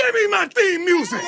Give me my theme music.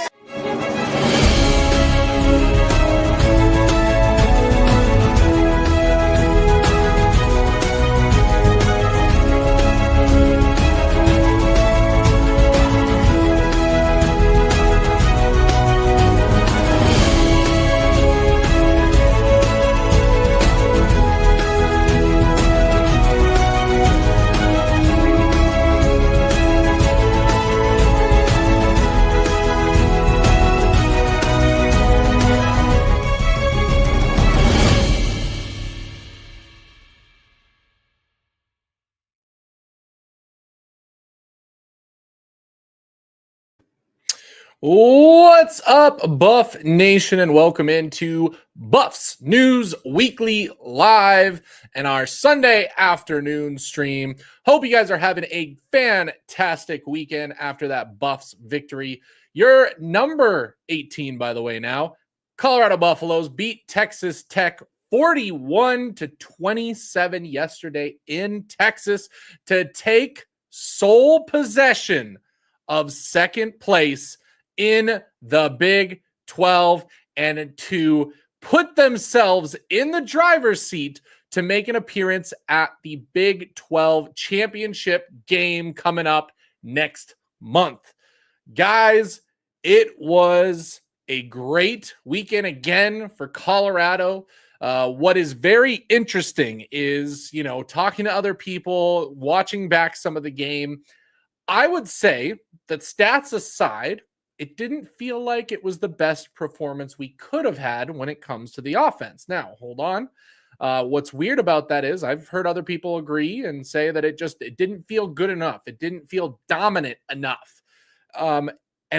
What's up, Buff Nation, and welcome into Buffs News Weekly Live and our Sunday afternoon stream. Hope you guys are having a fantastic weekend after that Buffs victory. Your number 18, by the way, now. Colorado Buffaloes beat Texas Tech 41-27 yesterday in Texas to take sole possession of second place in the Big 12 and to put themselves in the driver's seat to make an appearance at the Big 12 championship game coming up next month. Guys, it was a great weekend again for Colorado. What is very interesting is, talking to other people, watching back some of the game. I would say that stats aside, it didn't feel like it was the best performance we could have had when it comes to the offense. Now, hold on. What's weird about that is I've heard other people agree and say that it didn't feel good enough. It didn't feel dominant enough. And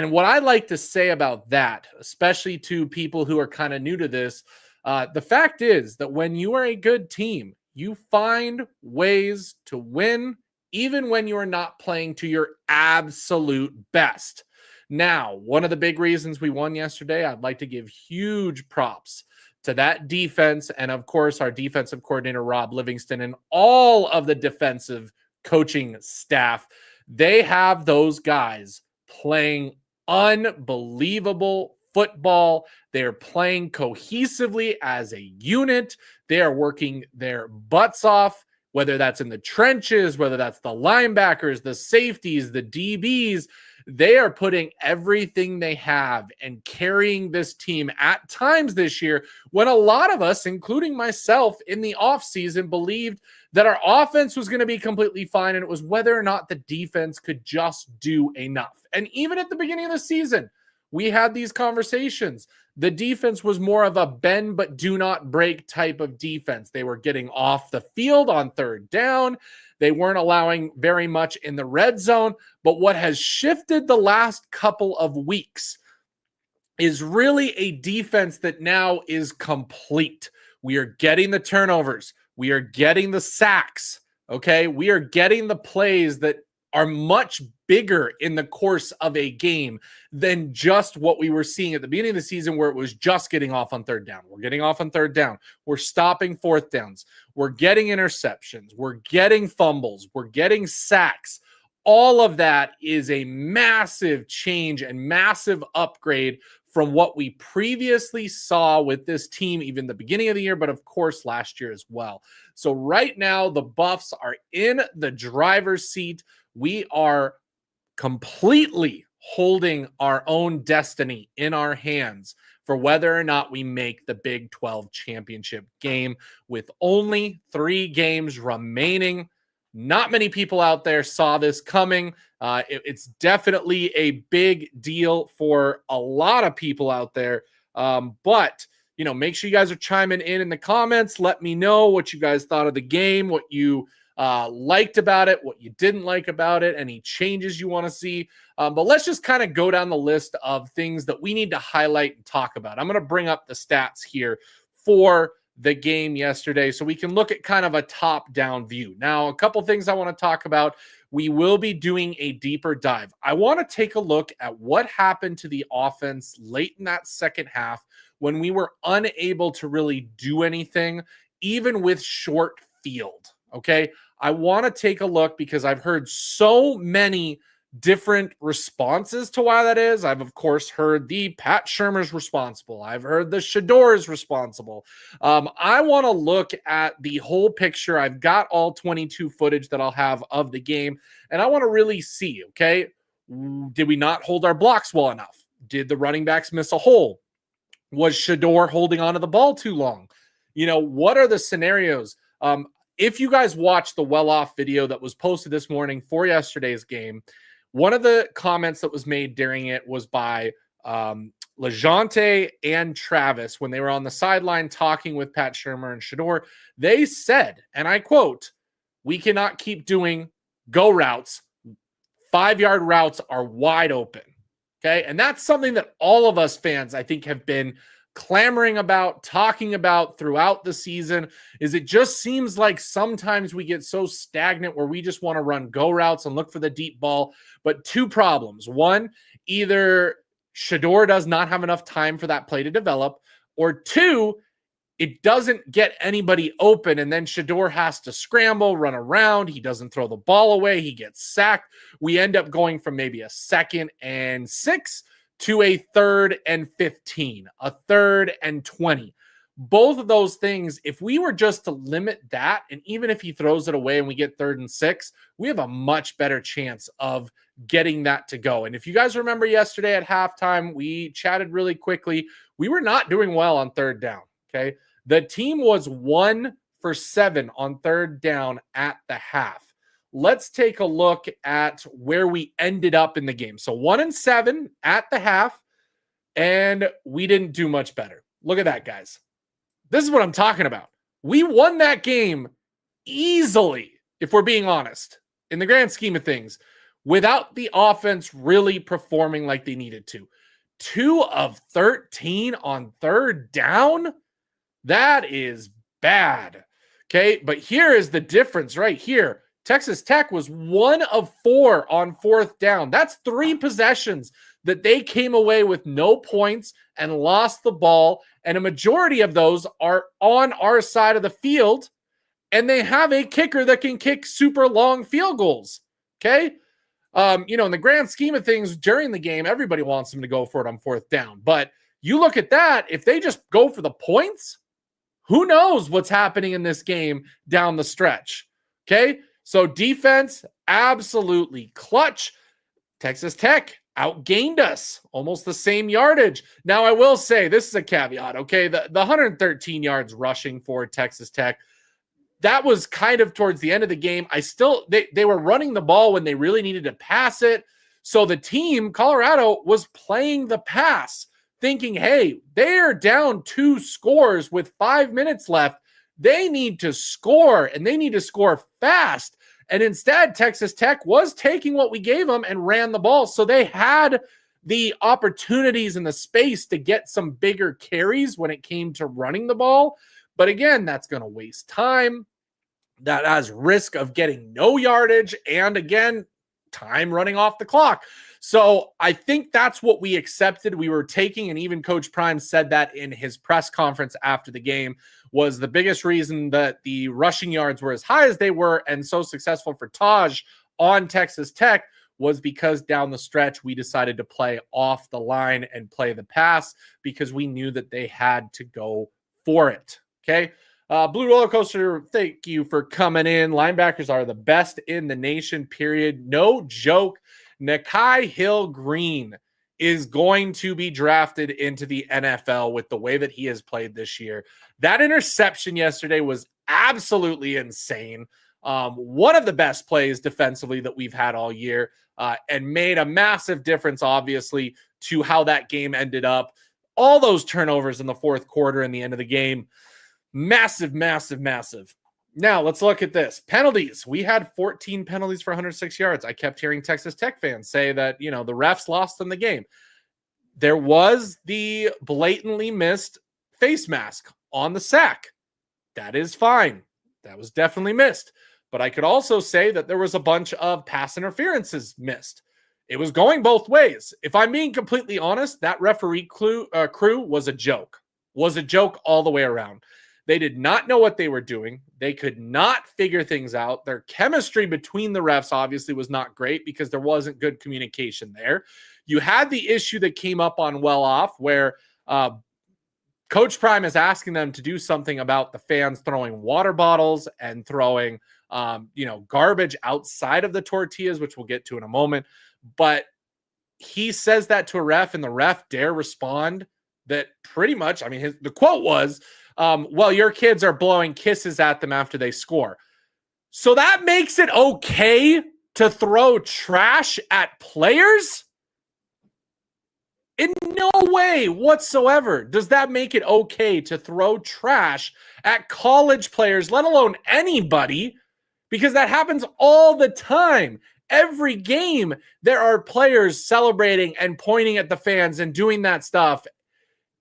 what I like to say about that, especially to people who are kind of new to this, the fact is that when you are a good team, you find ways to win, even when you are not playing to your absolute best. Now, one of the big reasons we won yesterday, I'd like to give huge props to that defense and, of course, our defensive coordinator, Rob Livingston, and all of the defensive coaching staff. They have those guys playing unbelievable football. They're playing cohesively as a unit. They are working their butts off, whether that's in the trenches, whether that's the linebackers, the safeties, the DBs. They are putting everything they have and carrying this team at times this year when a lot of us, including myself in the offseason, believed that our offense was going to be completely fine, and it was whether or not the defense could just do enough. And even at the beginning of the season, we had these conversations. The defense was more of a bend but do not break type of defense. They were getting off the field on third down. They weren't allowing very much in the red zone. But what has shifted the last couple of weeks is really a defense that now is complete. We are getting the turnovers. We are getting the sacks. Okay. We are getting the plays that are much bigger in the course of a game than just what we were seeing at the beginning of the season, where it was just getting off on third down. We're getting off on third down. We're stopping fourth downs. We're getting interceptions. We're getting fumbles. We're getting sacks. All of that is a massive change and massive upgrade from what we previously saw with this team, even the beginning of the year, but of course last year as well. So right now, the Buffs are in the driver's seat. We are completely holding our own destiny in our hands for whether or not we make the Big 12 championship game with only 3 games remaining. Not many people out there saw this coming. It's definitely a big deal for a lot of people out there. But make sure you guys are chiming in the comments. Let me know what you guys thought of the game, what you liked about it, what you didn't like about it, any changes you want to see. But let's just kind of go down the list of things that we need to highlight and talk about. I'm going to bring up the stats here for the game yesterday so we can look at kind of a top-down view. Now, a couple things I want to talk about. We will be doing a deeper dive. I want to take a look at what happened to the offense late in that second half when we were unable to really do anything, even with short field. Okay, I want to take a look because I've heard so many different responses to why that is. I've, of course, heard the Pat Shurmur's responsible. I've heard the Shador's responsible. I want to look at the whole picture. I've got all 22 footage that I'll have of the game, and I want to really see, okay, did we not hold our blocks well enough? Did the running backs miss a hole? Was Shador holding onto the ball too long? What are the scenarios? If you guys watched the well-off video that was posted this morning for yesterday's game, one of the comments that was made during it was by LeJounte and Travis when they were on the sideline talking with Pat Shurmur and Shador. They said, and I quote, "We cannot keep doing go routes. 5-yard routes are wide open." Okay. And that's something that all of us fans, I think, have been clamoring about, talking about throughout the season. Is it just seems like sometimes we get so stagnant where we just want to run go routes and look for the deep ball. But two problems. One, either Shador does not have enough time for that play to develop, or two, it doesn't get anybody open, and then Shador has to scramble, run around. He doesn't throw the ball away. He gets sacked. We end up going from maybe a 2nd and 6 to a 3rd and 15, a 3rd and 20. Both of those things, if we were just to limit that, and even if he throws it away and we get 3rd and 6, we have a much better chance of getting that to go. And if you guys remember yesterday at halftime, we chatted really quickly. We were not doing well on 3rd down, okay? The team was 1 for 7 on 3rd down at the half. Let's take a look at where we ended up in the game. So 1 and 7 at the half, and we didn't do much better. Look at that, guys. This is what I'm talking about. We won that game easily, if we're being honest, in the grand scheme of things, without the offense really performing like they needed to. 2 of 13 on 3rd down? That is bad. Okay, but here is the difference right here. Texas Tech was 1 of 4 on 4th down. That's 3 possessions that they came away with no points and lost the ball. And a majority of those are on our side of the field. And they have a kicker that can kick super long field goals. Okay. In the grand scheme of things during the game, everybody wants them to go for it on 4th down. But you look at that, if they just go for the points, who knows what's happening in this game down the stretch. Okay. So defense, absolutely clutch. Texas Tech outgained us, almost the same yardage. Now, I will say, this is a caveat, okay? The 113 yards rushing for Texas Tech, that was kind of towards the end of the game. They were running the ball when they really needed to pass it. So the team, Colorado, was playing the pass, thinking, hey, they're down 2 scores with 5 minutes left. They need to score, and they need to score fast. And instead, Texas Tech was taking what we gave them and ran the ball. So they had the opportunities and the space to get some bigger carries when it came to running the ball. But again, that's going to waste time. That has risk of getting no yardage. And again, time running off the clock. So I think that's what we accepted. We were taking, and even Coach Prime said that in his press conference after the game, was the biggest reason that the rushing yards were as high as they were and so successful for Taj on Texas Tech was because down the stretch, we decided to play off the line and play the pass because we knew that they had to go for it. Okay. Blue Roller Coaster, thank you for coming in. Linebackers are the best in the nation, period. No joke. Nakai Hill-Green is going to be drafted into the NFL with the way that he has played this year. That interception yesterday was absolutely insane. One of the best plays defensively that we've had all year, and made a massive difference, obviously, to how that game ended up. All those turnovers in the 4th quarter and the end of the game. Massive, massive, massive. Now, let's look at this. Penalties. We had 14 penalties for 106 yards. I kept hearing Texas Tech fans say that, the refs lost them the game. There was the blatantly missed face mask on the sack. That is fine. That was definitely missed. But I could also say that there was a bunch of pass interferences missed. It was going both ways. If I'm being completely honest, that referee crew was a joke. Was a joke all the way around. They did not know what they were doing. They could not figure things out. Their chemistry between the refs obviously was not great because there wasn't good communication there. You had the issue that came up on Well Off where Coach Prime is asking them to do something about the fans throwing water bottles and throwing, garbage outside of the tortillas, which we'll get to in a moment. But he says that to a ref, and the ref dare respond that pretty much, the quote was, well, your kids are blowing kisses at them after they score. So that makes it okay to throw trash at players? In no way whatsoever does that make it okay to throw trash at college players, let alone anybody, because that happens all the time. Every game, there are players celebrating and pointing at the fans and doing that stuff.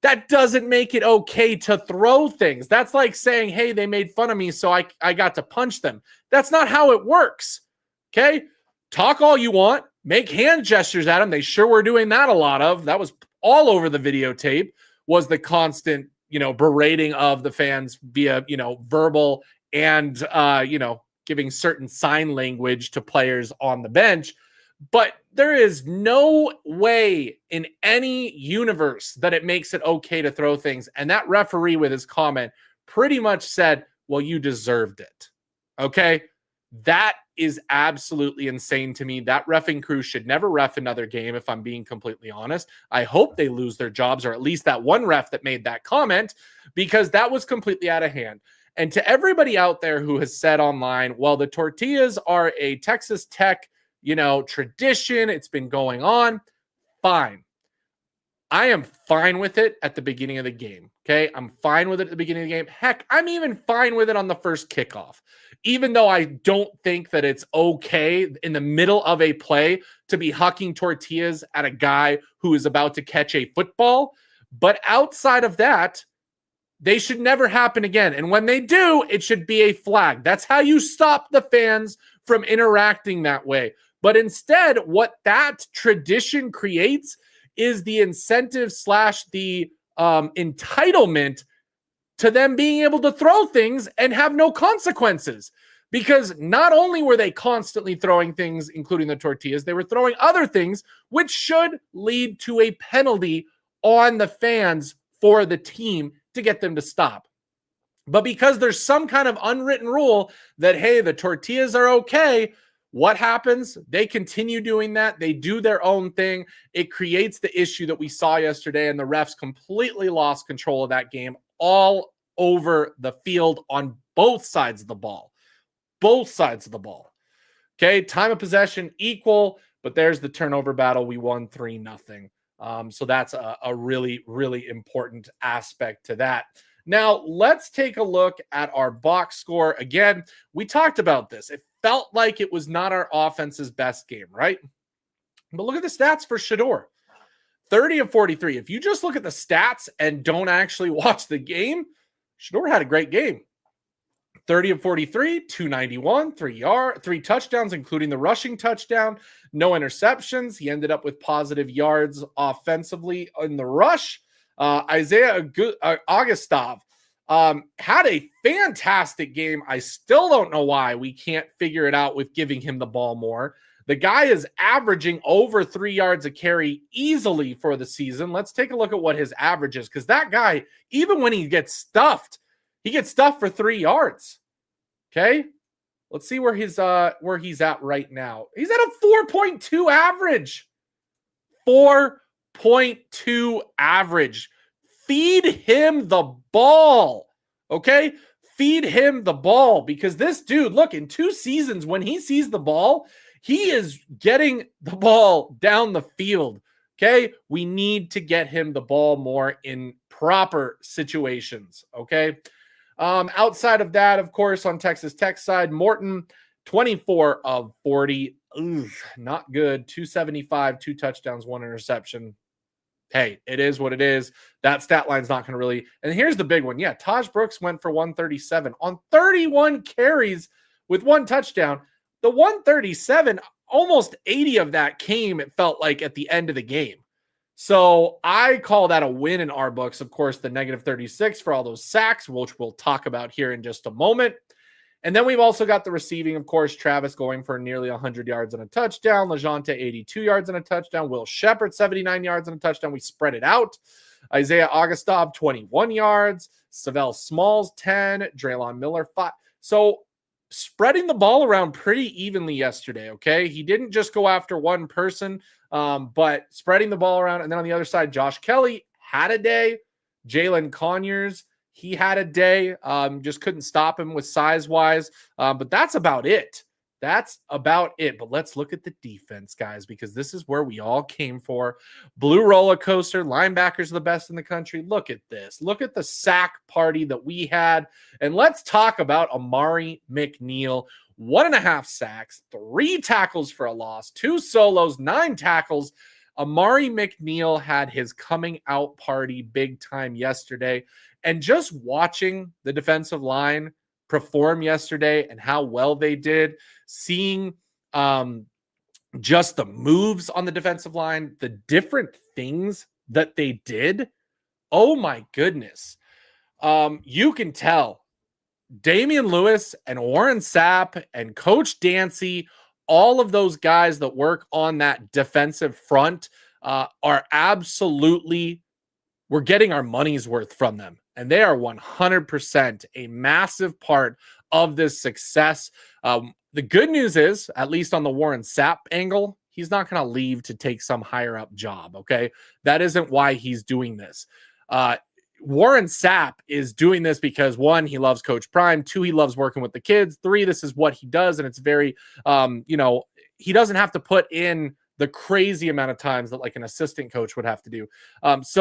That doesn't make it okay to throw things. That's like saying, hey, they made fun of me, so I got to punch them. That's not how it works, okay? Talk all you want. Make hand gestures at them. They sure were doing that a lot of. That was all over the videotape, was the constant, berating of the fans via, verbal and, giving certain sign language to players on the bench. But there is no way in any universe that it makes it okay to throw things. And that referee with his comment pretty much said, well, you deserved it. Okay? That is absolutely insane to me. That reffing crew should never ref another game, if I'm being completely honest. I hope they lose their jobs, or at least that one ref that made that comment, because that was completely out of hand. And to everybody out there who has said online, well, the tortillas are a Texas Tech, tradition. It's been going on. Fine. I am fine with it at the beginning of the game. Okay. I'm fine with it at the beginning of the game. Heck, I'm even fine with it on the first kickoff, even though I don't think that it's okay in the middle of a play to be hucking tortillas at a guy who is about to catch a football. But outside of that, they should never happen again. And when they do, it should be a flag. That's how you stop the fans from interacting that way. But instead, what that tradition creates is the incentive / the entitlement to them being able to throw things and have no consequences. Because not only were they constantly throwing things, including the tortillas, they were throwing other things, which should lead to a penalty on the fans for the team to get them to stop. But because there's some kind of unwritten rule that, hey, the tortillas are okay, what happens? They continue doing that. They do their own thing. It creates the issue that we saw yesterday, and the refs completely lost control of that game all over the field on both sides of the ball. Both sides of the ball. Okay, time of possession equal, but there's the turnover battle. We won 3-0. So that's a really, really important aspect to that. Now, let's take a look at our box score. Again, we talked about this. It felt like it was not our offense's best game, right? But look at the stats for Shedeur. 30 of 43. If you just look at the stats and don't actually watch the game, Shedeur had a great game. 30 of 43, 291, 3 touchdowns, including the rushing touchdown, no interceptions. He ended up with positive yards offensively in the rush. Isaiah Augustov had a fantastic game. I still don't know why we can't figure it out with giving him the ball more. The guy is averaging over 3 yards a carry easily for the season. Let's take a look at what his average is, because that guy, even when he gets stuffed for 3 yards. Okay, let's see where he's at right now. He's at a 4.2 average. 4.2 average. Feed him the ball. Okay, feed him the ball, because this dude, look, in 2 seasons, when he sees the ball, he is getting the ball down the field. Okay, we need to get him the ball more in proper situations. Okay. Outside of that, of course, on Texas Tech side, Morton, 24 of 40. Ooh, not good. 275, 2 touchdowns, 1 interception. Hey, it is what it is. That stat line's not going to really. And here's the big one. Yeah, Taj Brooks went for 137 on 31 carries with 1 touchdown. The 137, almost 80 of that came, it felt like, at the end of the game. So I call that a win in our books. Of course, the -36 for all those sacks, which we'll talk about here in just a moment. And then we've also got the receiving, of course, Travis going for nearly 100 yards and a touchdown, LeJonte 82 yards and a touchdown, Will Shepherd 79 yards and a touchdown. We spread it out. Isaiah Augustov 21 yards, Savell Smalls 10, Draylon Miller 5. So spreading the ball around pretty evenly yesterday, okay? He didn't just go after one person, but spreading the ball around. And then on the other side, Josh Kelly had a day. Jalen Conyers, he had a day. Just couldn't stop him with size-wise. But that's about it. That's about it. But let's look at the defense, guys, because this is where we all came for. Blue roller coaster. Linebackers are the best in the country. Look at this. Look at the sack party that we had. And let's talk about Amari McNeil. 1.5 sacks, 3 tackles for a loss, 2 solos, 9 tackles. Amari McNeil had his coming out party big time yesterday. And just watching the defensive line perform yesterday and how well they did, seeing just the moves on the defensive line, the different things that they did. Oh my goodness. You can tell Damian Lewis and Warren Sapp and Coach Dancy, all of those guys that work on that defensive front are absolutely, we're getting our money's worth from them. And they are 100% a massive part of this success. The good news is, at least on the Warren Sapp angle, he's not going to leave to take some higher up job, okay? That isn't why he's doing this. Warren Sapp is doing this because 1, he loves Coach Prime. 2, he loves working with the kids. 3, this is what he does. And it's very, he doesn't have to put in the crazy amount of times that like an assistant coach would have to do. That's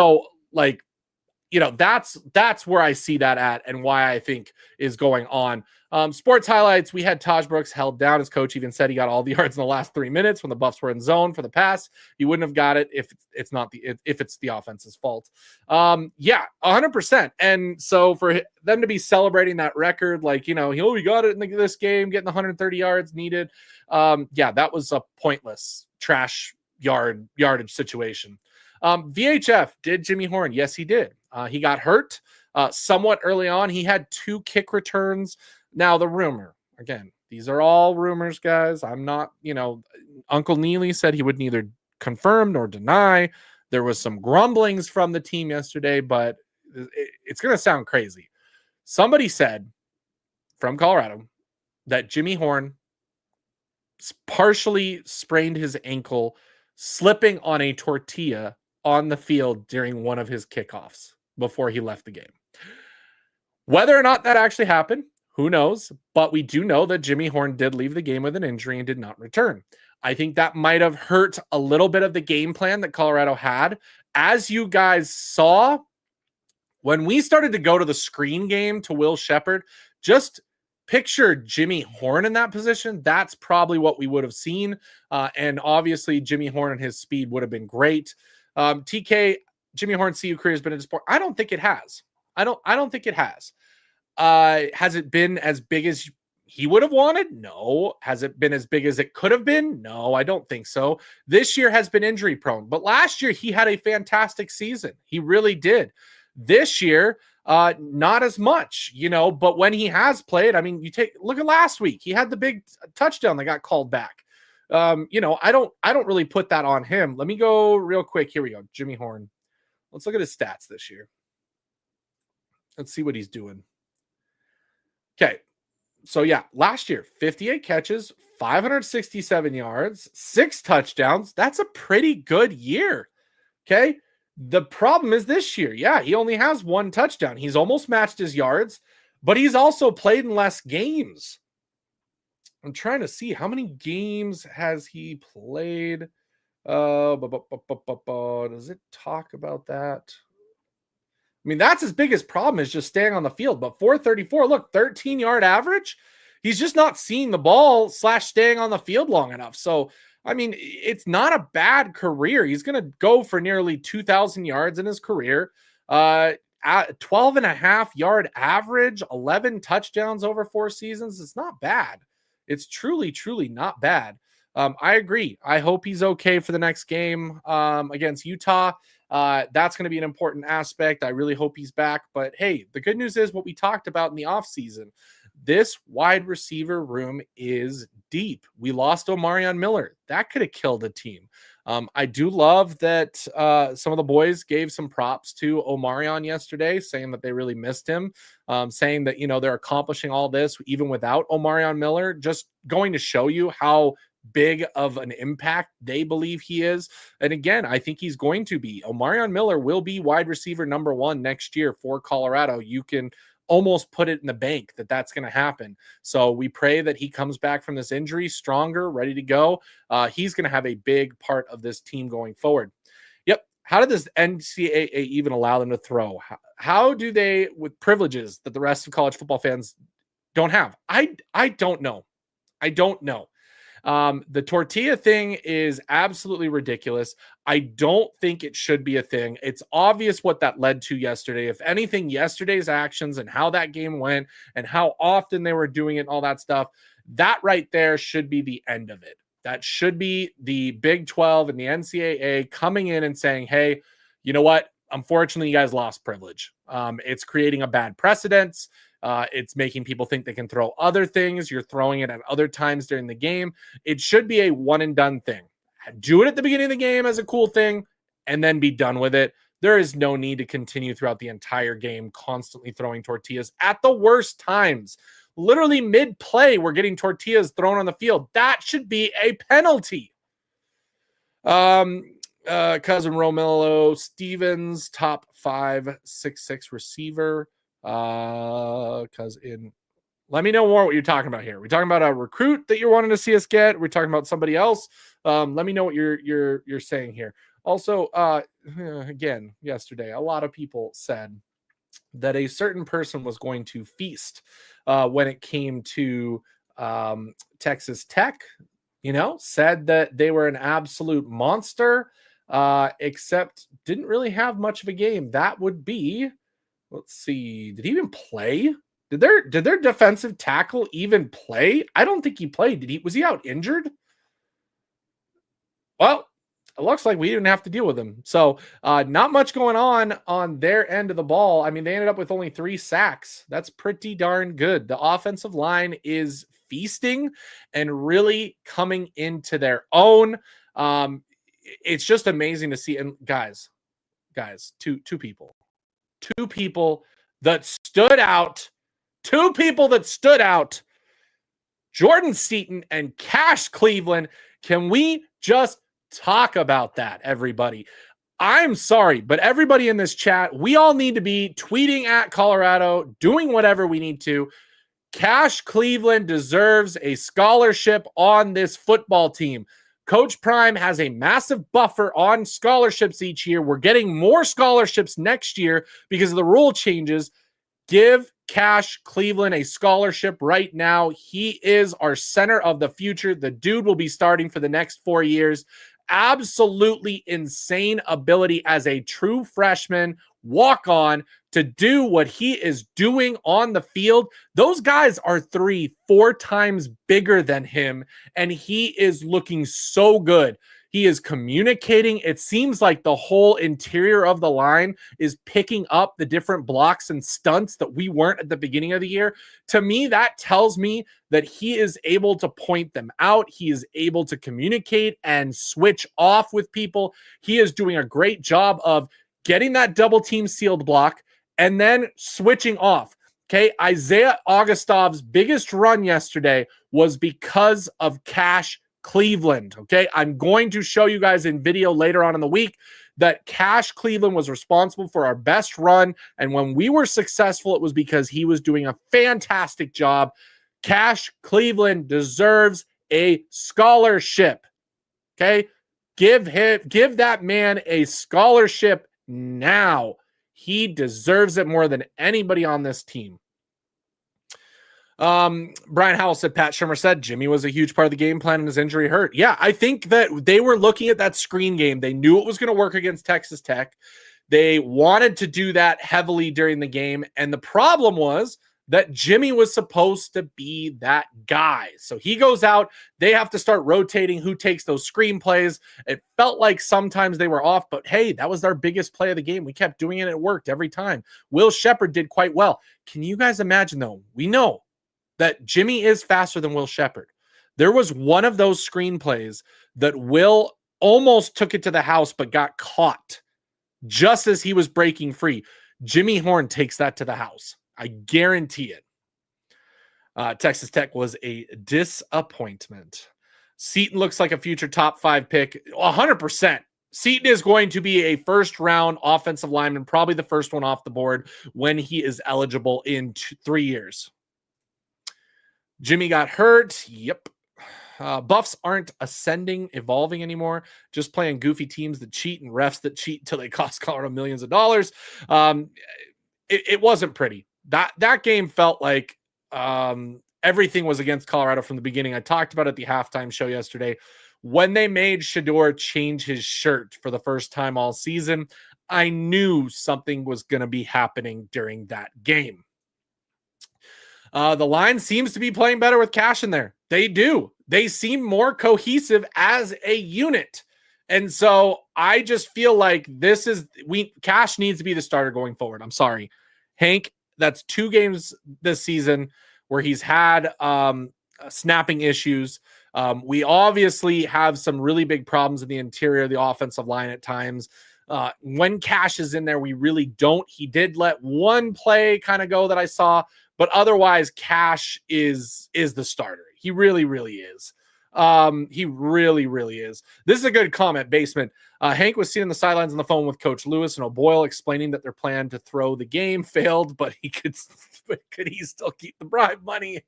where I see that at and why I think is going on. Sports highlights. We had Taj Brooks held down. His coach even said he got all the yards in the last 3 minutes when the Buffs were in zone for the pass. He wouldn't have got it if it's the offense's fault. 100%. And so for them to be celebrating that record, like, we got it in this game, getting the 130 yards needed. That was a pointless trash yardage situation. VHF, did Jimmy Horn? Yes, he did. He got hurt somewhat early on. He had 2 kick returns. Now, the rumor, again, these are all rumors, guys. I'm not, Uncle Neely said he would neither confirm nor deny. There was some grumblings from the team yesterday, but it's going to sound crazy. Somebody said from Colorado that Jimmy Horn partially sprained his ankle slipping on a tortilla on the field during one of his kickoffs before he left the game. Whether or not that actually happened, who knows? But we do know that Jimmy Horn did leave the game with an injury and did not return. I think that might have hurt a little bit of the game plan that Colorado had. As you guys saw, when we started to go to the screen game to Will Shepherd, just picture Jimmy Horn in that position. That's probably what we would have seen. And obviously, Jimmy Horn and his speed would have been great. TK, Jimmy Horn's CU career has been a sport. I don't think it has. I don't think it has. Has it been as big as he would have wanted? No. Has it been as big as it could have been? No, I don't think so. This year has been injury prone, but last year he had a fantastic season. He really did. This year, not as much, but when he has played, look at last week. He had the big touchdown that got called back. I don't really put that on him. Let me go real quick. Here we go. Jimmy Horn. Let's look at his stats this year. Let's see what he's doing. Okay. So last year, 58 catches, 567 yards, 6 touchdowns. That's a pretty good year. Okay. The problem is this year, he only has 1 touchdown. He's almost matched his yards, but he's also played in less games. I'm trying to see how many games has he played. Does it talk about that? That's his biggest problem is just staying on the field. But 434, look, 13-yard average. He's just not seeing the ball / staying on the field long enough. So, it's not a bad career. He's going to go for nearly 2,000 yards in his career. At 12.5-yard average, 11 touchdowns over 4 seasons. It's not bad. It's truly, truly not bad. I agree. I hope he's okay for the next game against Utah. That's going to be an important aspect. I really hope he's back. But hey, the good news is what we talked about in the offseason. This wide receiver room is deep. We lost Omarion Miller. That could have killed a team. I do love that some of the boys gave some props to Omarion yesterday, saying that they really missed him, saying that, they're accomplishing all this even without Omarion Miller, just going to show you how big of an impact they believe he is. And again, I think he's going to be. Omarion Miller will be wide receiver number 1 next year for Colorado. You can almost put it in the bank that that's going to happen. So we pray that he comes back from this injury stronger, ready to go. He's going to have a big part of this team going forward. Yep. How did this NCAA even allow them to throw? How do they, with privileges that the rest of college football fans don't have? I don't know. I don't know. The tortilla thing is absolutely ridiculous. I don't think it should be a thing. It's obvious what that led to yesterday. If anything, yesterday's actions and how that game went and how often they were doing it and all that stuff, that right there should be the end of it. That should be the Big 12 and the NCAA coming in and saying, hey, you know what? Unfortunately, you guys lost privilege. It's creating a bad precedent. It's making people think they can throw other things. You're throwing it at other times during the game. It should be a one and done thing. Do it at the beginning of the game as a cool thing and then be done with it. There is no need to continue throughout the entire game, constantly throwing tortillas at the worst times. Literally mid-play, we're getting tortillas thrown on the field. That should be a penalty. Cousin Romelo Stevens, top 5'6" receiver. Let me know more what you're talking about here. We're talking about a recruit that you're wanting to see us get. We're talking about somebody else. Let me know what you're saying here. Also, again, yesterday, a lot of people said that a certain person was going to feast when it came to Texas Tech. Said that they were an absolute monster, except didn't really have much of a game. That would be. Let's see. Did he even play? Did their defensive tackle even play? I don't think he played. Was he out injured? Well, it looks like we didn't have to deal with him. So not much going on their end of the ball. I mean, they ended up with only 3 sacks. That's pretty darn good. The offensive line is feasting and really coming into their own. It's just amazing to see. And guys, two people that stood out. 2 people that stood out. Jordan Seaton and Cash Cleveland. Can we just talk about that, everybody? I'm sorry, but everybody in this chat, we all need to be tweeting at Colorado, doing whatever we need to. Cash Cleveland deserves a scholarship on this football team. Coach Prime has a massive buffer on scholarships each year. We're getting more scholarships next year because of the rule changes. Give Cash Cleveland a scholarship right now. He is our center of the future. The dude will be starting for the next 4 years. Absolutely insane ability as a true freshman walk-on to do what he is doing on the field. Those guys are 3-4 times bigger than him, and he is looking so good. He is communicating. It seems like the whole interior of the line is picking up the different blocks and stunts that we weren't at the beginning of the year. To me, that tells me that he is able to point them out. He is able to communicate and switch off with people. He is doing a great job of getting that double team sealed block and then switching off. Okay, Isaiah Augustov's biggest run yesterday was because of Cash Cleveland. Okay, I'm going to show you guys in video later on in the week that Cash Cleveland was responsible for our best run. And when we were successful, it was because he was doing a fantastic job. Cash Cleveland deserves a scholarship. Okay, give that man a scholarship now. He deserves it more than anybody on this team. Brian Howell said, Pat Shimmer said Jimmy was a huge part of the game plan and his injury hurt. Yeah, I think that they were looking at that screen game. They knew it was going to work against Texas Tech. They wanted to do that heavily during the game. And the problem was that Jimmy was supposed to be that guy. So he goes out. They have to start rotating who takes those screenplays. It felt like sometimes they were off, but hey, that was our biggest play of the game. We kept doing it. It worked every time. Will Shepherd did quite well. Can you guys imagine, though? We know that Jimmy is faster than Will Shepherd. There was one of those screenplays that Will almost took it to the house, but got caught just as he was breaking free. Jimmy Horn takes that to the house. I guarantee it. Texas Tech was a disappointment. Seton looks like a future top 5 pick. 100%. Seton is going to be a first-round offensive lineman, probably the first one off the board when he is eligible in 3 years. Jimmy got hurt. Yep. Buffs aren't ascending, evolving anymore, just playing goofy teams that cheat and refs that cheat until they cost Colorado millions of dollars. It wasn't pretty. That game felt like everything was against Colorado from the beginning. I talked about it at the halftime show yesterday. When they made Shedeur change his shirt for the first time all season, I knew something was going to be happening during that game. The line seems to be playing better with Cash in there. They do. They seem more cohesive as a unit. And so I just feel like Cash needs to be the starter going forward. I'm sorry. Hank, that's 2 games this season where he's had snapping issues. We obviously have some really big problems in the interior of the offensive line at times. When Cash is in there, we really don't. He did let one play kind of go that I saw, but otherwise Cash is the starter. He really, really is. He really, really is. This is a good comment, Basement. Hank was seen on the sidelines on the phone with Coach Lewis and O'Boyle explaining that their plan to throw the game failed, but could he still keep the bribe money?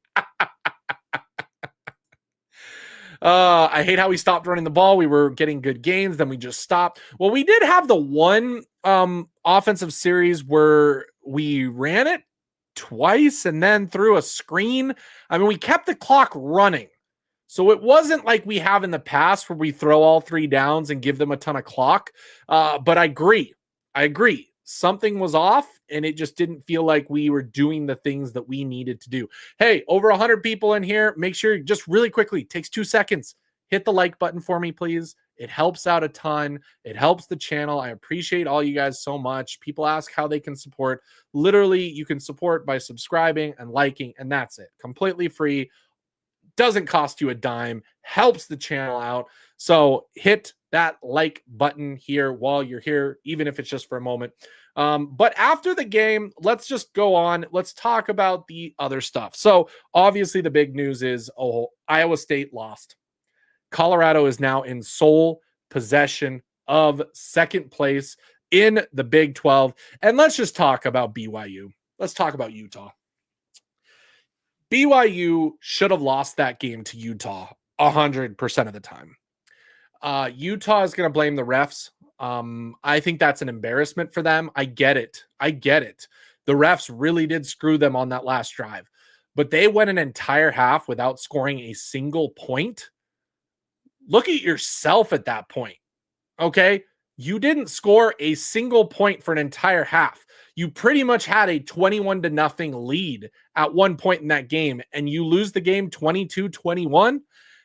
I hate how we stopped running the ball. We were getting good gains, then we just stopped. Well, we did have the one offensive series where we ran it twice and then threw a screen. I mean, we kept the clock running. So it wasn't like we have in the past where we throw all 3 downs and give them a ton of clock. But I agree. Something was off, and it just didn't feel like we were doing the things that we needed to do. Hey, over 100 people in here. Make sure, just really quickly, takes 2 seconds. Hit the like button for me, please. It helps out a ton. It helps the channel. I appreciate all you guys so much. People ask how they can support. Literally, you can support by subscribing and liking, and that's it. Completely free. Doesn't cost you a dime. Helps the channel out. So hit that like button here while you're here, even if it's just for a moment. But after the game, let's just go on. Let's talk about the other stuff. So obviously the big news is, Iowa State lost. Colorado is now in sole possession of second place in the Big 12. And let's just talk about BYU. Let's talk about Utah. BYU should have lost that game to Utah 100% of the time. Utah is going to blame the refs. I think that's an embarrassment for them. I get it. The refs really did screw them on that last drive, but they went an entire half without scoring a single point. Look at yourself at that point. Okay. You didn't score a single point for an entire half. You pretty much had a 21-0 lead at one point in that game, and you lose the game 22-21.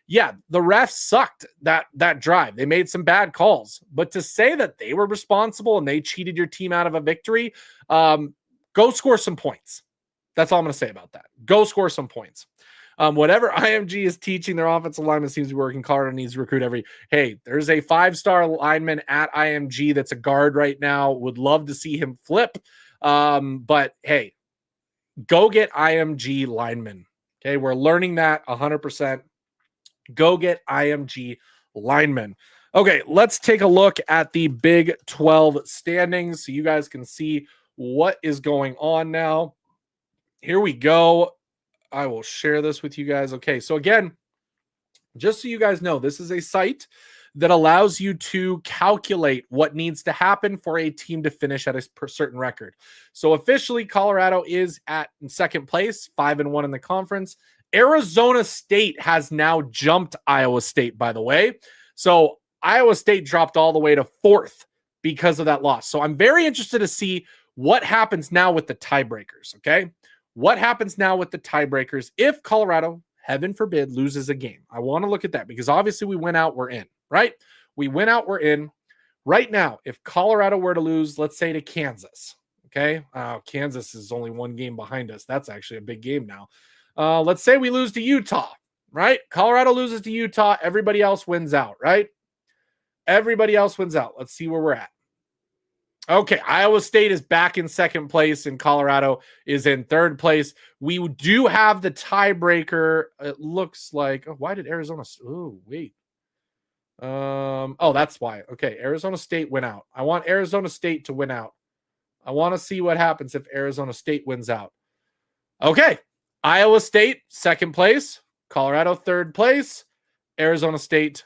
Yeah, the refs sucked that drive. They made some bad calls. But to say that they were responsible and they cheated your team out of a victory, go score some points. That's all I'm going to say about that. Go score some points. Whatever IMG is teaching their offensive lineman seems to be working. Colorado needs to recruit there's a 5-star lineman at IMG that's a guard right now. Would love to see him flip. But hey, go get IMG linemen. Okay, we're learning that 100%. Go get IMG linemen. Okay, let's take a look at the Big 12 standings so you guys can see what is going on now. Here we go. I will share this with you guys. Okay, so again, just so you guys know, this is a site that allows you to calculate what needs to happen for a team to finish at a certain record. So officially, Colorado is in second place, 5-1 in the conference. Arizona State has now jumped Iowa State, by the way. So Iowa State dropped all the way to 4th because of that loss. So I'm very interested to see what happens now with the tiebreakers, okay? What happens now with the tiebreakers if Colorado, heaven forbid, loses a game? I want to look at that because obviously we went out, we're in, right? We went out, we're in. Right now, if Colorado were to lose, let's say to Kansas, okay? Kansas is only one game behind us. That's actually a big game now. Let's say we lose to Utah, right? Colorado loses to Utah. Everybody else wins out, right? Everybody else wins out. Let's see where we're at. Okay, Iowa State is back in second place and Colorado is in third place. We do have the tiebreaker. It looks like, why did Arizona? Oh, wait. Oh, that's why. Okay, Arizona State went out. I want Arizona State to win out. I want to see what happens if Arizona State wins out. Okay, Iowa State, second place. Colorado, third place. Arizona State,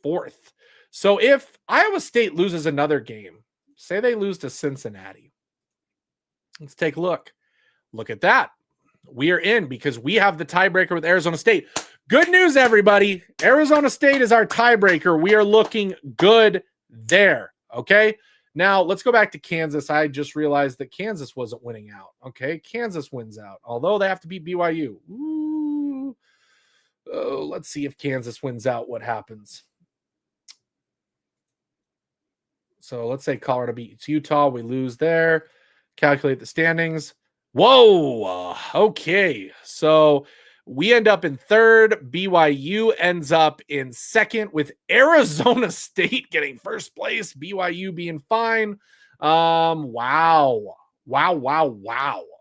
fourth. So if Iowa State loses another game, say they lose to Cincinnati. Let's take a look. Look at that. We are in because we have the tiebreaker with Arizona State. Good news, everybody. Arizona State is our tiebreaker. We are looking good there. Okay. Now let's go back to Kansas. I just realized that Kansas wasn't winning out. Okay. Kansas wins out, although they have to beat BYU. Ooh. Oh, let's see if Kansas wins out. What happens? So let's say Colorado beats Utah. We lose there. Calculate the standings. Whoa. Okay. So we end up in third. BYU ends up in second with Arizona State getting first place. BYU being fine. Wow.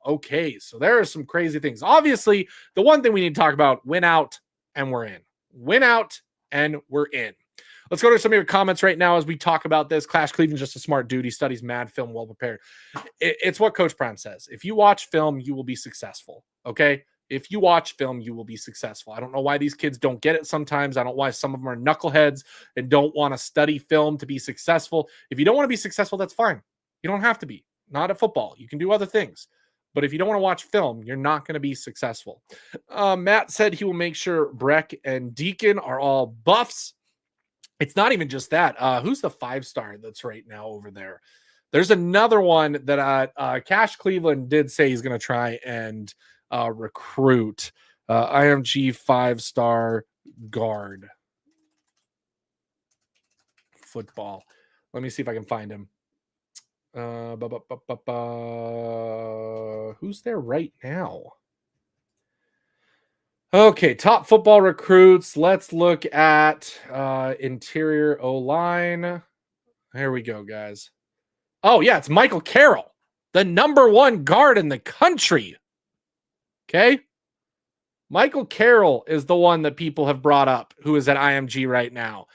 Okay. So there are some crazy things. Obviously, the one thing we need to talk about, win out and we're in. Win out and we're in. Let's go to some of your comments right now as we talk about this. Clash Cleveland's just a smart dude. He studies mad film, well prepared. It's what Coach Prime says. If you watch film, you will be successful. Okay? If you watch film, you will be successful. I don't know why these kids don't get it sometimes. I don't know why some of them are knuckleheads and don't want to study film to be successful. If you don't want to be successful, that's fine. You don't have to be. Not at football. You can do other things. But if you don't want to watch film, you're not going to be successful. Matt said he will make sure Breck and Deacon are all buffs. It's not even just that. Who's the 5-star that's right now over there? There's another one that Cash Cleveland did say he's going to try and recruit. IMG 5-star guard. Football. Let me see if I can find him. Who's there right now? Okay, top football recruits. Let's look at interior O-line. Here we go, guys. Oh, yeah, it's Michael Carroll, the #1 guard in the country. Okay? Michael Carroll is the one that people have brought up who is at IMG right now.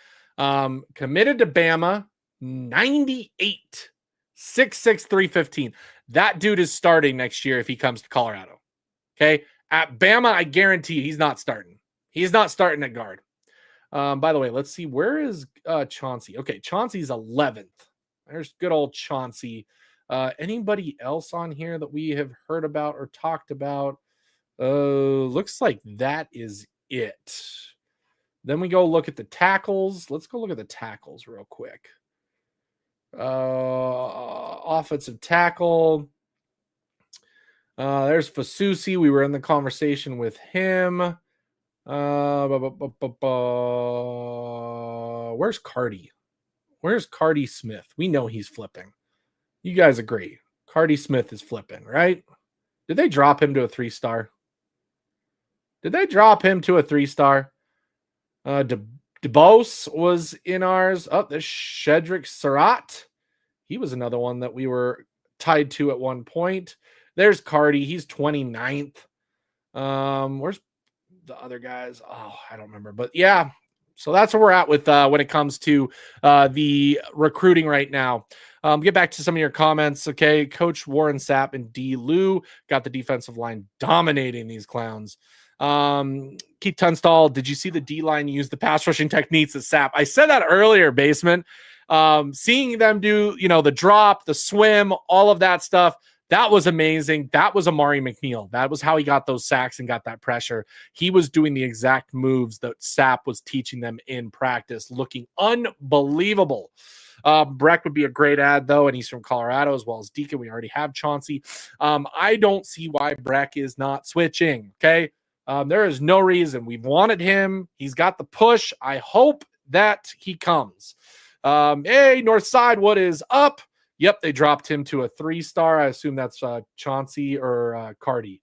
Committed to Bama, 98, 6'6", 315. That dude is starting next year if he comes to Colorado. Okay? At Bama, I guarantee he's not starting. He's not starting at guard. By the way, let's see. Where is Chauncey? Okay, Chauncey's 11th. There's good old Chauncey. Anybody else on here that we have heard about or talked about? Looks like that is it. Then we go look at the tackles. Let's go look at the tackles real quick. Offensive tackle. There's Fasusi. We were in the conversation with him. Where's Cardi? Where's Cardi Smith? We know he's flipping. You guys agree. Cardi Smith is flipping, right? Did they drop him to a 3-star? Did they drop him to a 3-star? DeBose was in ours. Oh, there's Shedrick Surratt. He was another one that we were tied to at one point. There's Cardi. He's 29th. Where's the other guys? Oh, I don't remember. But yeah, so that's where we're at with when it comes to the recruiting right now. Get back to some of your comments. Okay, Coach Warren Sapp and D. Lou got the defensive line dominating these clowns. Keith Tunstall, did you see the D-line use the pass rushing techniques at Sapp? I said that earlier, Basement. Seeing them do, the drop, the swim, all of that stuff, that was amazing. That was Amari McNeil. That was how he got those sacks and got that pressure. He was doing the exact moves that Sapp was teaching them in practice, looking unbelievable. Breck would be a great ad, though, and he's from Colorado as well as Deacon. We already have Chauncey. I don't see why Breck is not switching, okay? There is no reason. We've wanted him. He's got the push. I hope that he comes. Hey, Northside, what is up? Yep, they dropped him to a 3-star. I assume that's Chauncey or Cardi.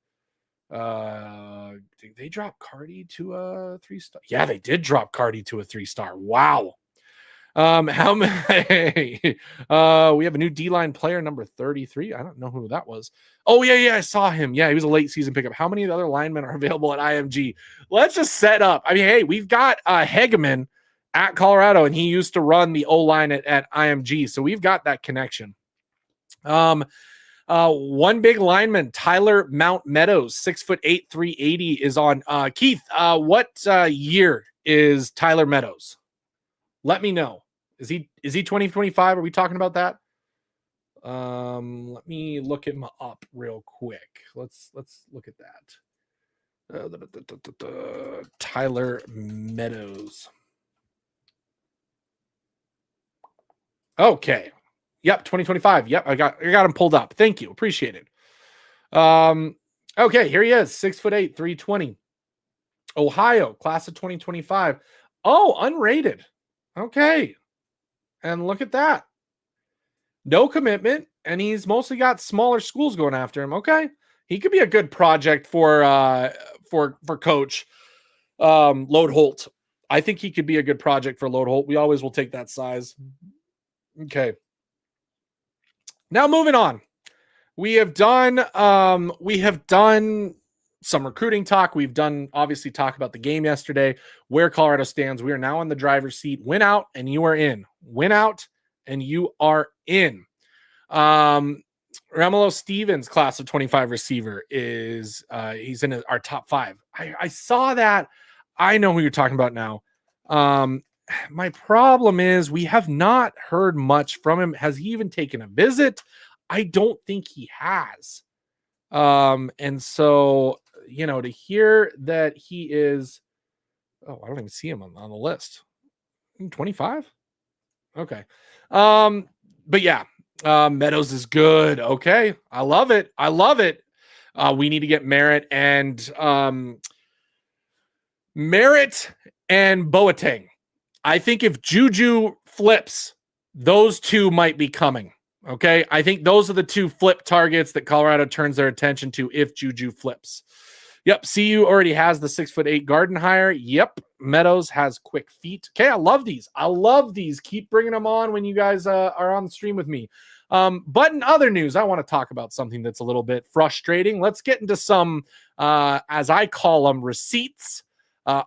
Did they drop Cardi to a 3-star? Yeah, they did drop Cardi to a 3-star. Wow. How many? We have a new D-line player, number 33. I don't know who that was. Oh, yeah, I saw him. Yeah, he was a late season pickup. How many of the other linemen are available at IMG? Let's just set up. I mean, hey, we've got Hegeman at Colorado, and he used to run the O-line at IMG, so we've got that connection. One big lineman, Tyler Mount Meadows, 6'8", 380, is on. Keith, what year is Tyler Meadows? Let me know. Is he 2025? Are we talking about that? Let me look him up real quick. Let's look at that. Tyler Meadows. Okay. Yep, 2025. Yep, I got him pulled up. Thank you. Appreciate it. Okay, here he is. 6'8", 320. Ohio, class of 2025. Oh, unrated. Okay. And look at that. No commitment, and he's mostly got smaller schools going after him. Okay. He could be a good project for coach Lode Holt. I think he could be a good project for Lode Holt. We always will take that size. Okay. Now moving on. We have done some recruiting talk. We've done obviously talk about the game yesterday, where Colorado stands. We are now in the driver's seat. Win out and you are in. Win out and you are in. Ramelo Stevens, class of 25 receiver, is he's in our top 5. I saw that. I know who you're talking about now. My problem is we have not heard much from him. Has he even taken a visit? I don't think he has. And so, to hear that he is, I don't even see him on the list. 25? Okay. But yeah, Meadows is good. Okay. I love it. We need to get Merritt and Boateng. I think if Juju flips, those two might be coming. Okay. I think those are the two flip targets that Colorado turns their attention to if Juju flips. Yep. CU already has the 6'8" Garden hire. Yep. Meadows has quick feet. Okay. I love these. Keep bringing them on when you guys are on the stream with me. But in other news, I want to talk about something that's a little bit frustrating. Let's get into some, as I call them, receipts.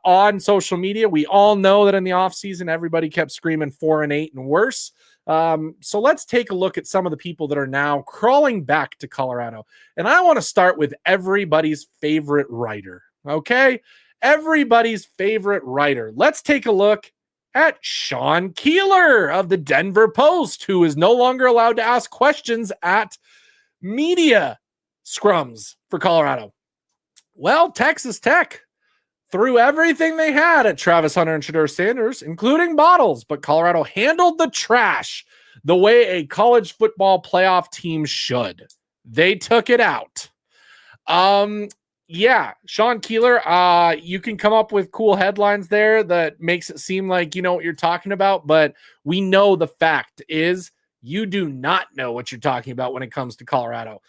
On social media. We all know that in the offseason, everybody kept screaming 4-8 and worse. So let's take a look at some of the people that are now crawling back to Colorado. And I want to start with everybody's favorite writer. Okay? Everybody's favorite writer. Let's take a look at Sean Keeler of the Denver Post, who is no longer allowed to ask questions at media scrums for Colorado. Well, Texas Tech threw everything they had at Travis Hunter and Shedeur Sanders, including bottles, but Colorado handled the trash the way a college football playoff team should. They took it out. Yeah, Sean Keeler, you can come up with cool headlines there that makes it seem like you know what you're talking about, but we know the fact is you do not know what you're talking about when it comes to Colorado.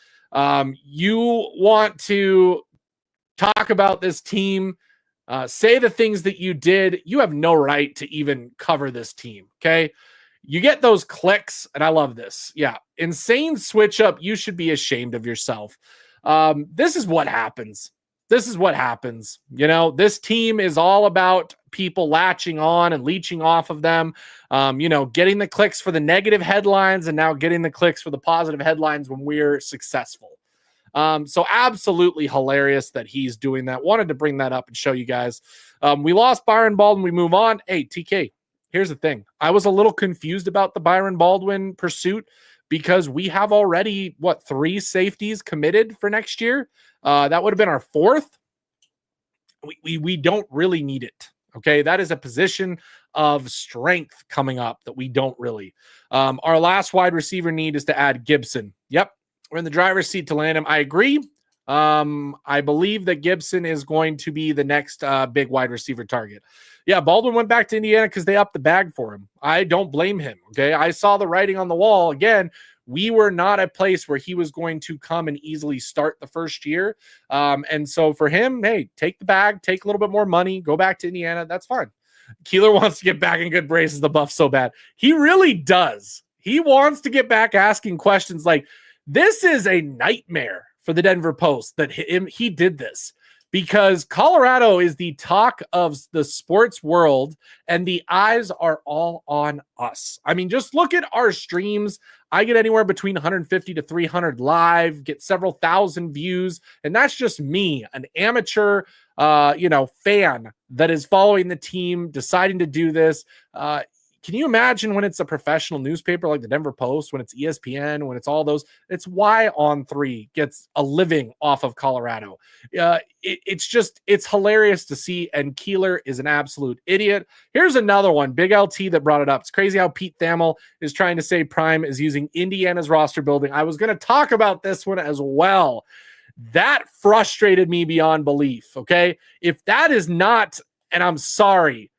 You want to talk about this team, say the things that you did. You have no right to even cover this team. Okay. You get those clicks, and I love this. Yeah. Insane switch up. You should be ashamed of yourself. This is what happens. This team is all about people latching on and leeching off of them, getting the clicks for the negative headlines and now getting the clicks for the positive headlines when we're successful. So absolutely hilarious that he's doing that. Wanted to bring that up and show you guys. We lost Byron Baldwin. We move on. Hey, TK, here's the thing. I was a little confused about the Byron Baldwin pursuit because we have already, 3 safeties committed for next year? That would have been our 4th. We don't really need it. Okay, that is a position of strength coming up that we don't really. Our last wide receiver need is to add Gibson. Yep, we're in the driver's seat to land him. I agree. I believe that Gibson is going to be the next big wide receiver target. Yeah, Baldwin went back to Indiana because they upped the bag for him. I don't blame him. Okay, I saw the writing on the wall. Again, we were not a place where he was going to come and easily start the first year. And so for him, hey, take the bag, take a little bit more money, go back to Indiana. That's fine. Keeler wants to get back in good graces the Buff so bad. He really does. He wants to get back asking questions like, this is a nightmare for the Denver Post that he did this, because Colorado is the talk of the sports world and the eyes are all on us. I mean, just look at our streams. I get anywhere between 150 to 300 live, get several thousand views. And that's just me, an amateur, fan that is following the team, deciding to do this. Can you imagine when it's a professional newspaper like the Denver Post, when it's ESPN, when it's all those? It's why On3 gets a living off of Colorado. It's hilarious to see, and Keeler is an absolute idiot. Here's another one, Big LT that brought it up. It's crazy how Pete Thamel is trying to say Prime is using Indiana's roster building. I was going to talk about this one as well. That frustrated me beyond belief, okay? If that is not, and I'm sorry,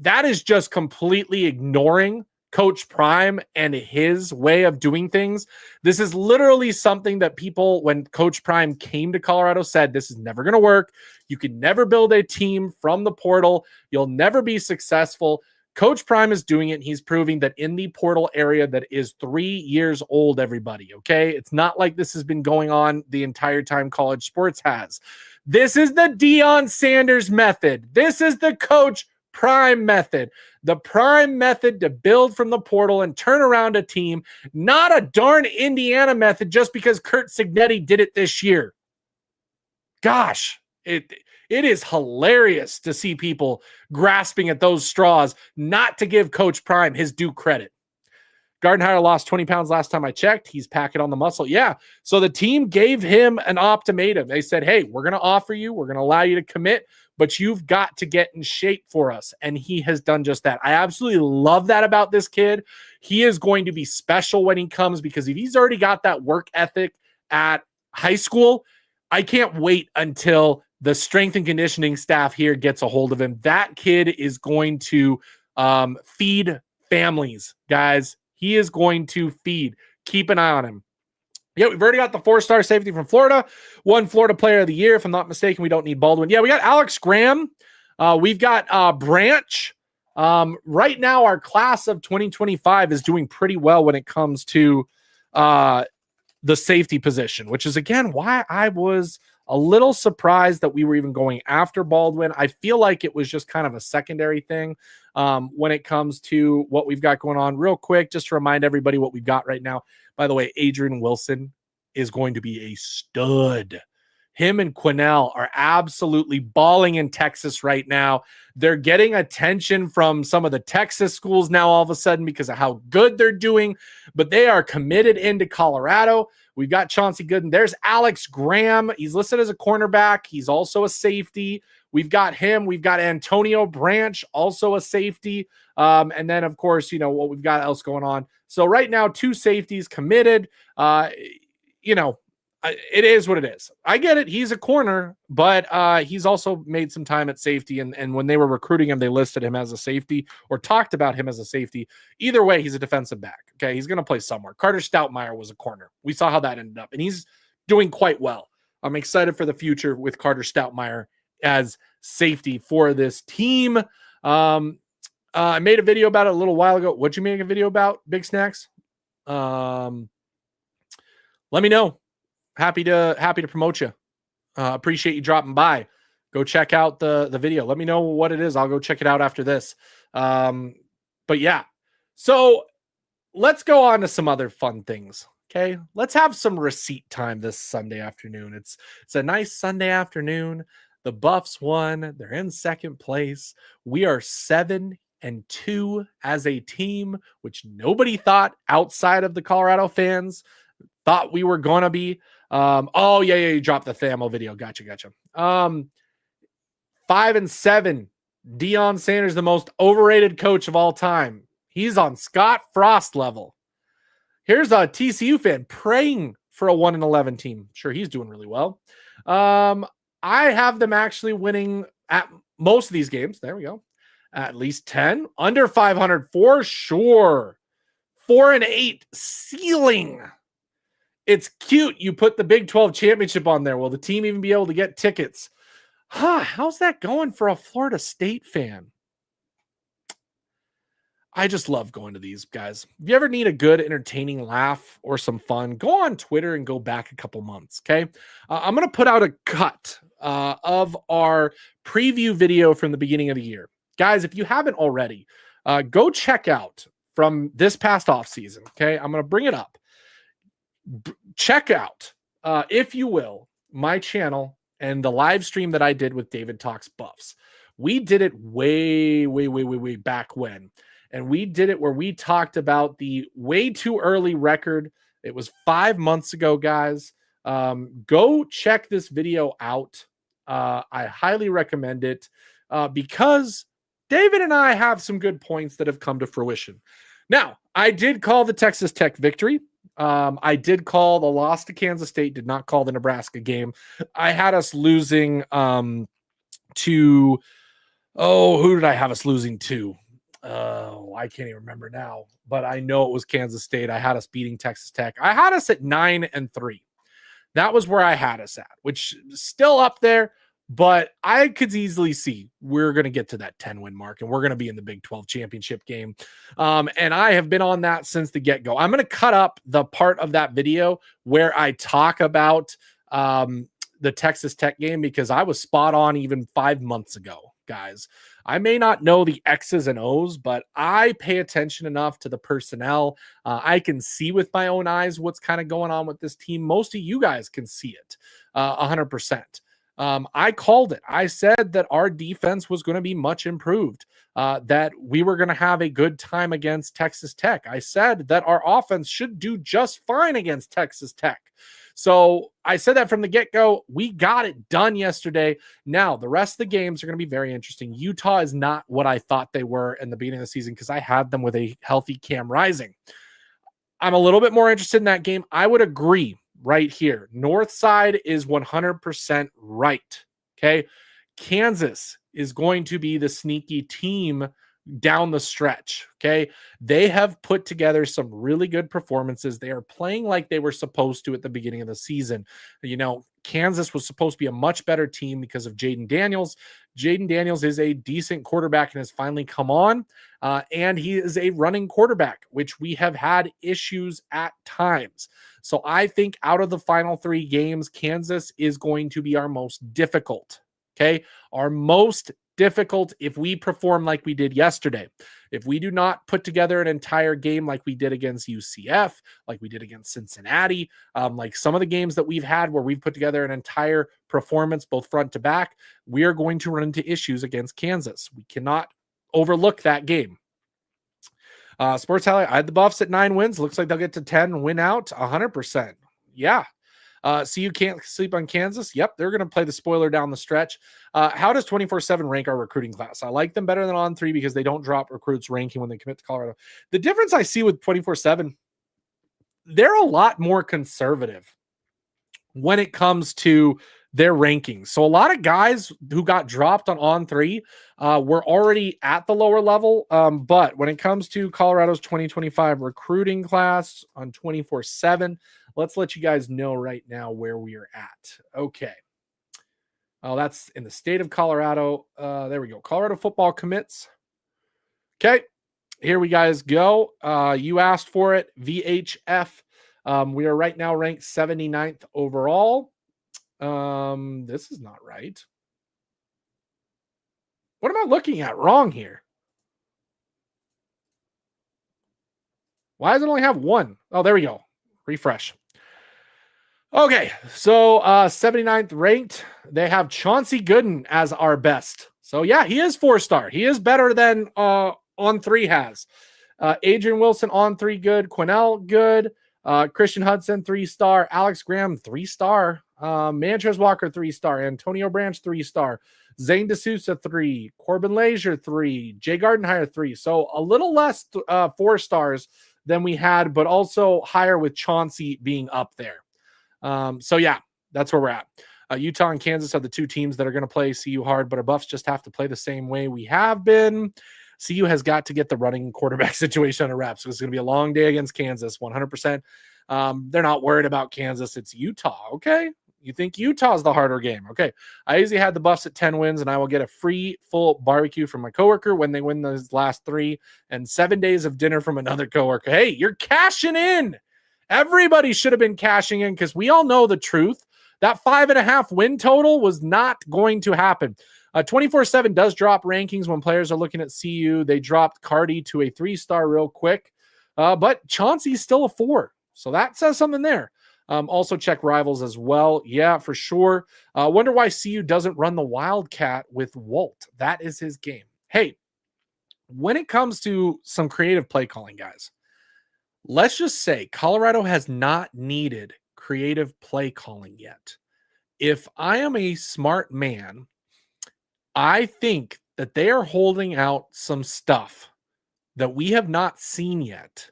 that is just completely ignoring Coach Prime and his way of doing things. This is literally something that people, when Coach Prime came to Colorado, said, this is never going to work. You can never build a team from the portal. You'll never be successful. Coach Prime is doing it, and he's proving that in the portal area that is 3 years old, everybody, okay? It's not like this has been going on the entire time college sports has. This is the Deion Sanders method. This is the Coach Prime method. The Prime method to build from the portal and turn around a team, not a darn Indiana method just because Kurt Cignetti did it this year. Gosh, it is hilarious to see people grasping at those straws, not to give Coach Prime his due credit. Gardenhire lost 20 pounds last time I checked. He's packing on the muscle. Yeah. So the team gave him an ultimatum. They said, hey, we're going to offer you, we're going to allow you to commit, but you've got to get in shape for us. And he has done just that. I absolutely love that about this kid. He is going to be special when he comes, because if he's already got that work ethic at high school, I can't wait until the strength and conditioning staff here gets a hold of him. That kid is going to feed families, guys. He is going to feed. Keep an eye on him. Yeah, we've already got the 4-star safety from Florida. 1 Florida Player of the Year. If I'm not mistaken, we don't need Baldwin. Yeah, we got Alex Graham. We've got Branch. Right now, our class of 2025 is doing pretty well when it comes to the safety position, which is, again, why I was a little surprised that we were even going after Baldwin. I feel like it was just kind of a secondary thing when it comes to what we've got going on. Real quick, just to remind everybody what we've got right now. By the way, Adrian Wilson is going to be a stud. Him and Quinnell are absolutely balling in Texas right now. They're getting attention from some of the Texas schools now all of a sudden because of how good they're doing, but they are committed into Colorado. We've got Chauncey Gooden. There's Alex Graham. He's listed as a cornerback. He's also a safety. We've got him. We've got Antonio Branch, also a safety. And then, of course, what we've got else going on. So right now, 2 safeties committed. It is what it is. I get it. He's a corner, but he's also made some time at safety. And when they were recruiting him, they listed him as a safety or talked about him as a safety. Either way, he's a defensive back. Okay, he's going to play somewhere. Carter Stoutmeyer was a corner. We saw how that ended up, and he's doing quite well. I'm excited for the future with Carter Stoutmeyer as safety for this team. I made a video about it a little while ago. What'd you make a video about, Big Snacks? Let me know. Happy to promote you. Appreciate you dropping by. Go check out the video. Let me know what it is. I'll go check it out after this. But yeah, so let's go on to some other fun things. Okay, let's have some receipt time this Sunday afternoon. It's a nice Sunday afternoon. The Buffs won. They're in second place. We are 7-2 as a team, which nobody thought outside of the Colorado fans thought we were going to be. You dropped the Thamo video. Gotcha. 5-7 Deion Sanders, the most overrated coach of all time. He's on Scott Frost level. Here's a TCU fan praying for a 1-11 team. Sure, he's doing really well. I have them actually winning at most of these games. There we go. At least 10. Under 500 for sure. 4-8 ceiling. It's cute. You put the Big 12 championship on there. Will the team even be able to get tickets? How's that going for a Florida State fan? I just love going to these, guys. If you ever need a good, entertaining laugh or some fun, go on Twitter and go back a couple months, okay? I'm going to put out a cut of our preview video from the beginning of the year. Guys, if you haven't already, go check out from this past offseason, okay? I'm going to bring it up. Check out, if you will, my channel and the live stream that I did with David Talks Buffs. We did it way back when. And we did it where we talked about the way too early record. It was 5 months ago, guys. Go check this video out. I highly recommend it because David and I have some good points that have come to fruition. Now, I did call the Texas Tech victory. I did call the loss to Kansas State, did not call the Nebraska game. I had us losing to, who did I have us losing to? I can't even remember now, but I know it was Kansas State. I had us beating Texas Tech. I had us at 9-3. That was where I had us at, which is still up there, but I could easily see we're going to get to that 10-win mark and we're going to be in the Big 12 championship game. And I have been on that since the get-go. I'm going to cut up the part of that video where I talk about the Texas Tech game because I was spot on even 5 months ago, guys. I may not know the X's and O's, but I pay attention enough to the personnel. I can see with my own eyes what's kind of going on with this team. Most of you guys can see it 100%. I called it. I said that our defense was going to be much improved, that we were going to have a good time against Texas Tech. I said that our offense should do just fine against Texas Tech. So I said that from the get-go. We got it done yesterday. Now, the rest of the games are going to be very interesting. Utah is not what I thought they were in the beginning of the season because I had them with a healthy Cam Rising. I'm a little bit more interested in that game. I would agree right here. North side is 100% right. Okay. Kansas is going to be the sneaky team down the stretch. Okay. They have put together some really good performances. They are playing like they were supposed to at the beginning of the season. You know, Kansas was supposed to be a much better team because of Jaden Daniels. Jaden Daniels is a decent quarterback and has finally come on. And he is a running quarterback, which we have had issues at times. So I think out of the final 3 games, Kansas is going to be our most difficult. Okay. Our most difficult if we perform like we did yesterday. If we do not put together an entire game like we did against UCF, like we did against Cincinnati, like some of the games that we've had where we've put together an entire performance, both front to back, we are going to run into issues against Kansas. We cannot overlook that game. Sports highlight, I had the Buffs at 9 wins. Looks like they'll get to 10 and win out 100%. Yeah. So you can't sleep on Kansas. Yep, they're going to play the spoiler down the stretch. How does 24/7 rank our recruiting class? I like them better than On3 because they don't drop recruits ranking when they commit to Colorado. The difference I see with 24/7, they're a lot more conservative when it comes to their rankings. So a lot of guys who got dropped on On3 were already at the lower level. But when it comes to Colorado's 2025 recruiting class on 24/7, let's let you guys know right now where we are at. Okay. Oh, that's in the state of Colorado. There we go. Colorado football commits. Okay. Here we guys go. You asked for it. VHF. We are right now ranked 79th overall. This is not right. What am I looking at wrong here? Why does it only have 1? Oh, there we go. Refresh. Okay, so 79th ranked. They have Chauncey Gooden as our best. So yeah, he is 4-star. He is better than On3 has. Adrian Wilson On3 good. Quinnell good. Christian Hudson 3-star. Alex Graham 3-star. Mantrez Walker, 3-star. Antonio Branch, 3-star. Zane D'Souza, 3. Corbin Leisure, 3. Jay Gardenhire, 3. So a little less 4 stars than we had, but also higher with Chauncey being up there. So yeah, that's where we're at. Utah and Kansas are the 2 teams that are going to play CU hard, but our Buffs just have to play the same way we have been. CU has got to get the running quarterback situation under wraps. So it's going to be a long day against Kansas, 100%. They're not worried about Kansas. It's Utah. Okay. You think Utah's the harder game. Okay. I easily had the Buffs at 10 wins, and I will get a free full barbecue from my coworker when they win those last 3 and 7 days of dinner from another coworker. Hey, you're cashing in. Everybody should have been cashing in because we all know the truth. That 5.5 win total was not going to happen. 24/7 does drop rankings when players are looking at CU. They dropped Cardi to a 3-star real quick, but Chauncey's still a 4. So that says something there. Also check rivals as well. Yeah, for sure. Wonder why CU doesn't run the Wildcat with Walt. That is his game. Hey, when it comes to some creative play calling, guys, let's just say Colorado has not needed creative play calling yet. If I am a smart man, I think that they are holding out some stuff that we have not seen yet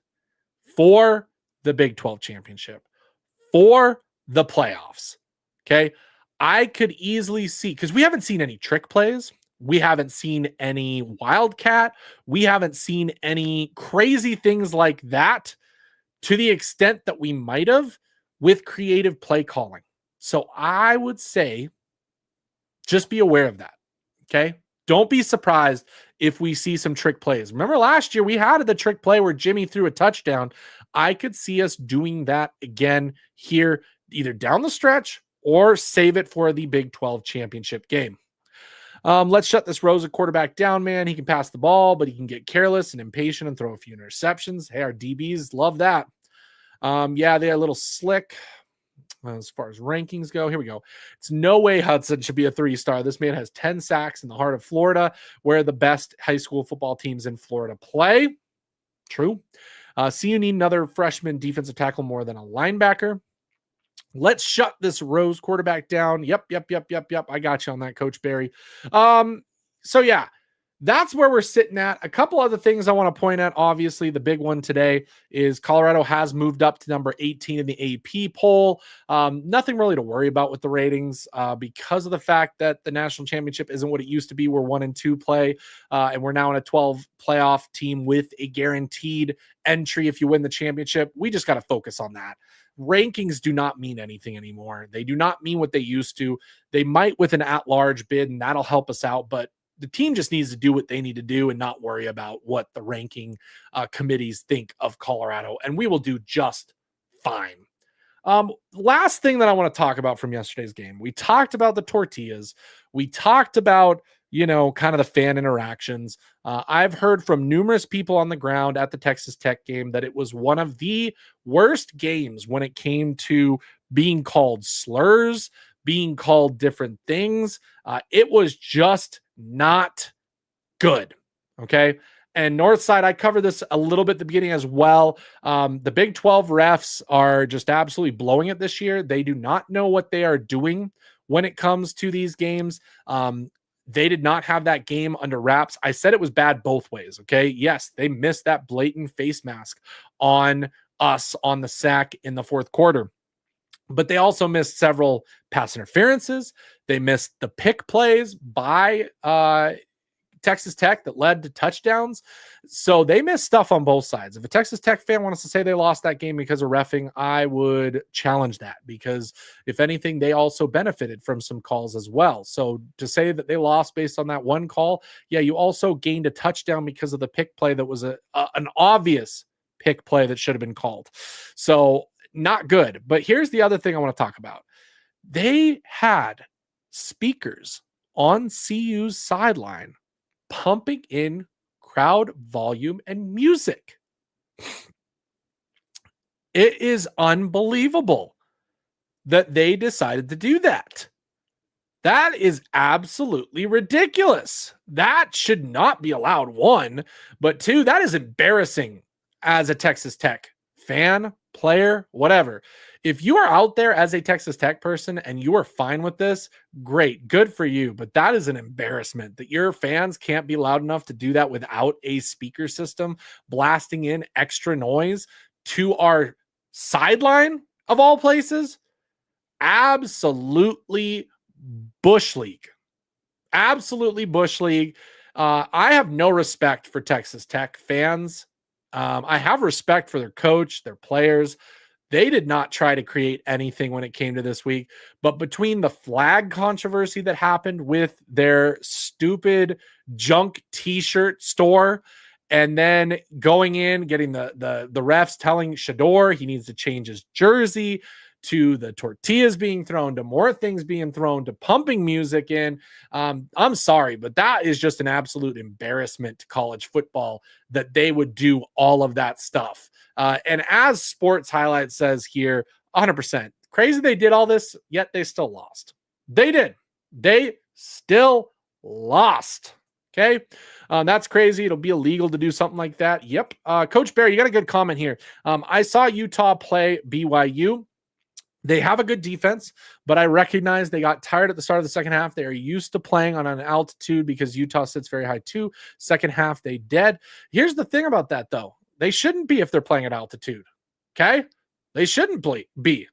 for the Big 12 championship, for the playoffs. Okay. I could easily see, because we haven't seen any trick plays. We haven't seen any Wildcat. We haven't seen any crazy things like that to the extent that we might have with creative play calling. So I would say just be aware of that. Okay. Don't be surprised if we see some trick plays. Remember last year we had the trick play where Jimmy threw a touchdown. I could see us doing that again here, either down the stretch or save it for the Big 12 championship game. Let's shut this Rosa quarterback down, man. He can pass the ball, but he can get careless and impatient and throw a few interceptions. Hey, our DBs love that. Yeah, they're a little slick as far as rankings go. Here we go. It's no way Hudson should be a 3-star. This man has 10 sacks in the heart of Florida, where the best high school football teams in Florida play. True. CU need another freshman defensive tackle more than a linebacker. Let's shut this Rose quarterback down. Yep. I got you on that, Coach Barry. So yeah, that's where we're sitting at. A couple other things I want to point out. Obviously, the big one today is Colorado has moved up to number 18 in the AP poll. Nothing really to worry about with the ratings because of the fact that the national championship isn't what it used to be. We're 1-2 play, and we're now in a 12 playoff team with a guaranteed entry if you win the championship. We just got to focus on that. Rankings do not mean anything anymore. They do not mean what they used to. They might with an at-large bid, and that'll help us out, but the team just needs to do what they need to do and not worry about what the ranking committees think of Colorado, and we will do just fine. Last thing that I want to talk about from yesterday's game, we talked about the tortillas. We talked about, kind of the fan interactions. I've heard from numerous people on the ground at the Texas Tech game that it was one of the worst games when it came to being called slurs, being called different things. It was just not good. Okay. And Northside, I covered this a little bit at the beginning as well. The Big 12 refs are just absolutely blowing it this year. They do not know what they are doing when it comes to these games. They did not have that game under wraps. I said it was bad both ways. Okay. Yes, they missed that blatant face mask on us on the sack in the fourth quarter. But they also missed several pass interferences. They missed the pick plays by Texas Tech that led to touchdowns. So they missed stuff on both sides. If a Texas Tech fan wants to say they lost that game because of reffing, I would challenge that, because if anything, they also benefited from some calls as well. So to say that they lost based on that one call, yeah, you also gained a touchdown because of the pick play that was an obvious pick play that should have been called. So not good. But here's the other thing I want to talk about. They had speakers on CU's sideline pumping in crowd volume and music. It is unbelievable that they decided to do that. That is absolutely ridiculous. That should not be allowed, one. But two, that is embarrassing as a Texas Tech fan, player, whatever. If you are out there as a Texas Tech person and you are fine with this, great, good for you. But that is an embarrassment that your fans can't be loud enough to do that without a speaker system blasting in extra noise to our sideline of all places. Absolutely Bush League. Absolutely Bush League. I have no respect for Texas Tech fans. I have respect for their coach, their players. They did not try to create anything when it came to this week. But between the flag controversy that happened with their stupid junk t-shirt store, and then going in, getting the refs telling Shador he needs to change his jersey, to the tortillas being thrown, to more things being thrown, to pumping music in. I'm sorry, but that is just an absolute embarrassment to college football that they would do all of that stuff. And as Sports Highlight says here, 100%. Crazy they did all this, yet they still lost. They did. They still lost. Okay. That's crazy. It'll be illegal to do something like that. Yep. Coach Barry, you got a good comment here. I saw Utah play BYU. They have a good defense, but I recognize they got tired at the start of the second half. They are used to playing on an altitude because Utah sits very high too. Second half, they dead. Here's the thing about that, though. They shouldn't be if they're playing at altitude. Okay? They shouldn't be.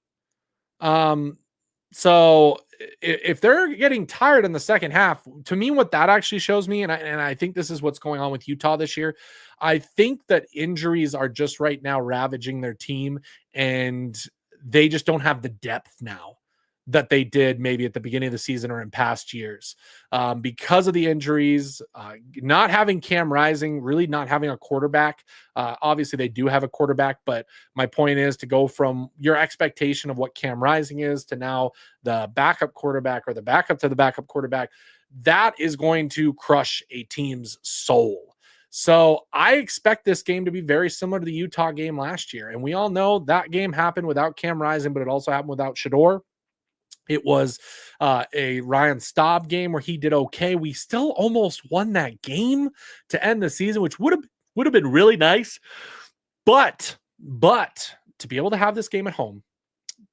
So if they're getting tired in the second half, to me, what that actually shows me, and I think this is what's going on with Utah this year, I think that injuries are just right now ravaging their team, and they just don't have the depth now that they did maybe at the beginning of the season or in past years because of the injuries, not having Cam Rising, really not having a quarterback. Obviously, they do have a quarterback, but my point is to go from your expectation of what Cam Rising is to now the backup quarterback or the backup to the backup quarterback, that is going to crush a team's soul. So I expect this game to be very similar to the Utah game last year. And we all know that game happened without Cam Rising, but it also happened without Shador. It was a Ryan Staub game where he did okay. We still almost won that game to end the season, which would have been really nice. But to be able to have this game at home,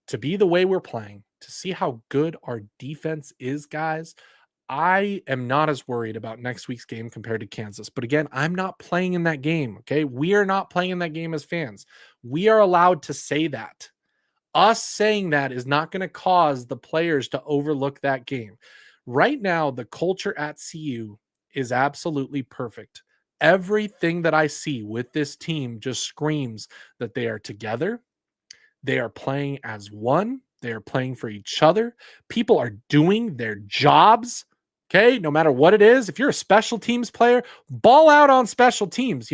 to be the way we're playing, to see how good our defense is, guys, I am not as worried about next week's game compared to Kansas. But again, I'm not playing in that game, okay? We are not playing in that game as fans. We are allowed to say that. Us saying that is not going to cause the players to overlook that game. Right now, the culture at CU is absolutely perfect. Everything that I see with this team just screams that they are together. They are playing as one. They are playing for each other. People are doing their jobs. Okay, no matter what it is, if you're a special teams player, ball out on special teams.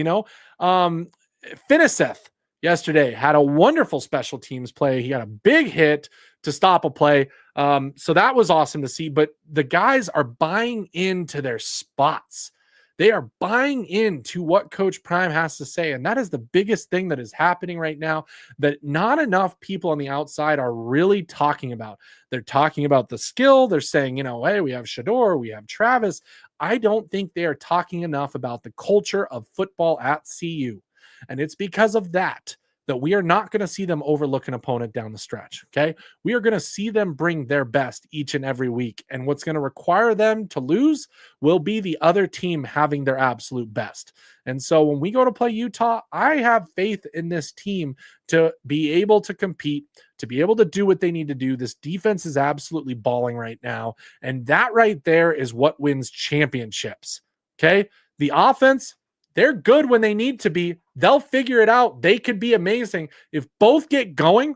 Finiseth yesterday had a wonderful special teams play. He got a big hit to stop a play. So that was awesome to see. But the guys are buying into their spots. They are buying into what Coach Prime has to say. And that is the biggest thing that is happening right now that not enough people on the outside are really talking about. They're talking about the skill. They're saying, hey, we have Shador, we have Travis. I don't think they are talking enough about the culture of football at CU. And it's because of that we are not going to see them overlook an opponent down the stretch, okay? We are going to see them bring their best each and every week. And what's going to require them to lose will be the other team having their absolute best. And so when we go to play Utah, I have faith in this team to be able to compete, to be able to do what they need to do. This defense is absolutely balling right now. And that right there is what wins championships, okay? The offense, they're good when they need to be. They'll figure it out. They could be amazing. If both get going,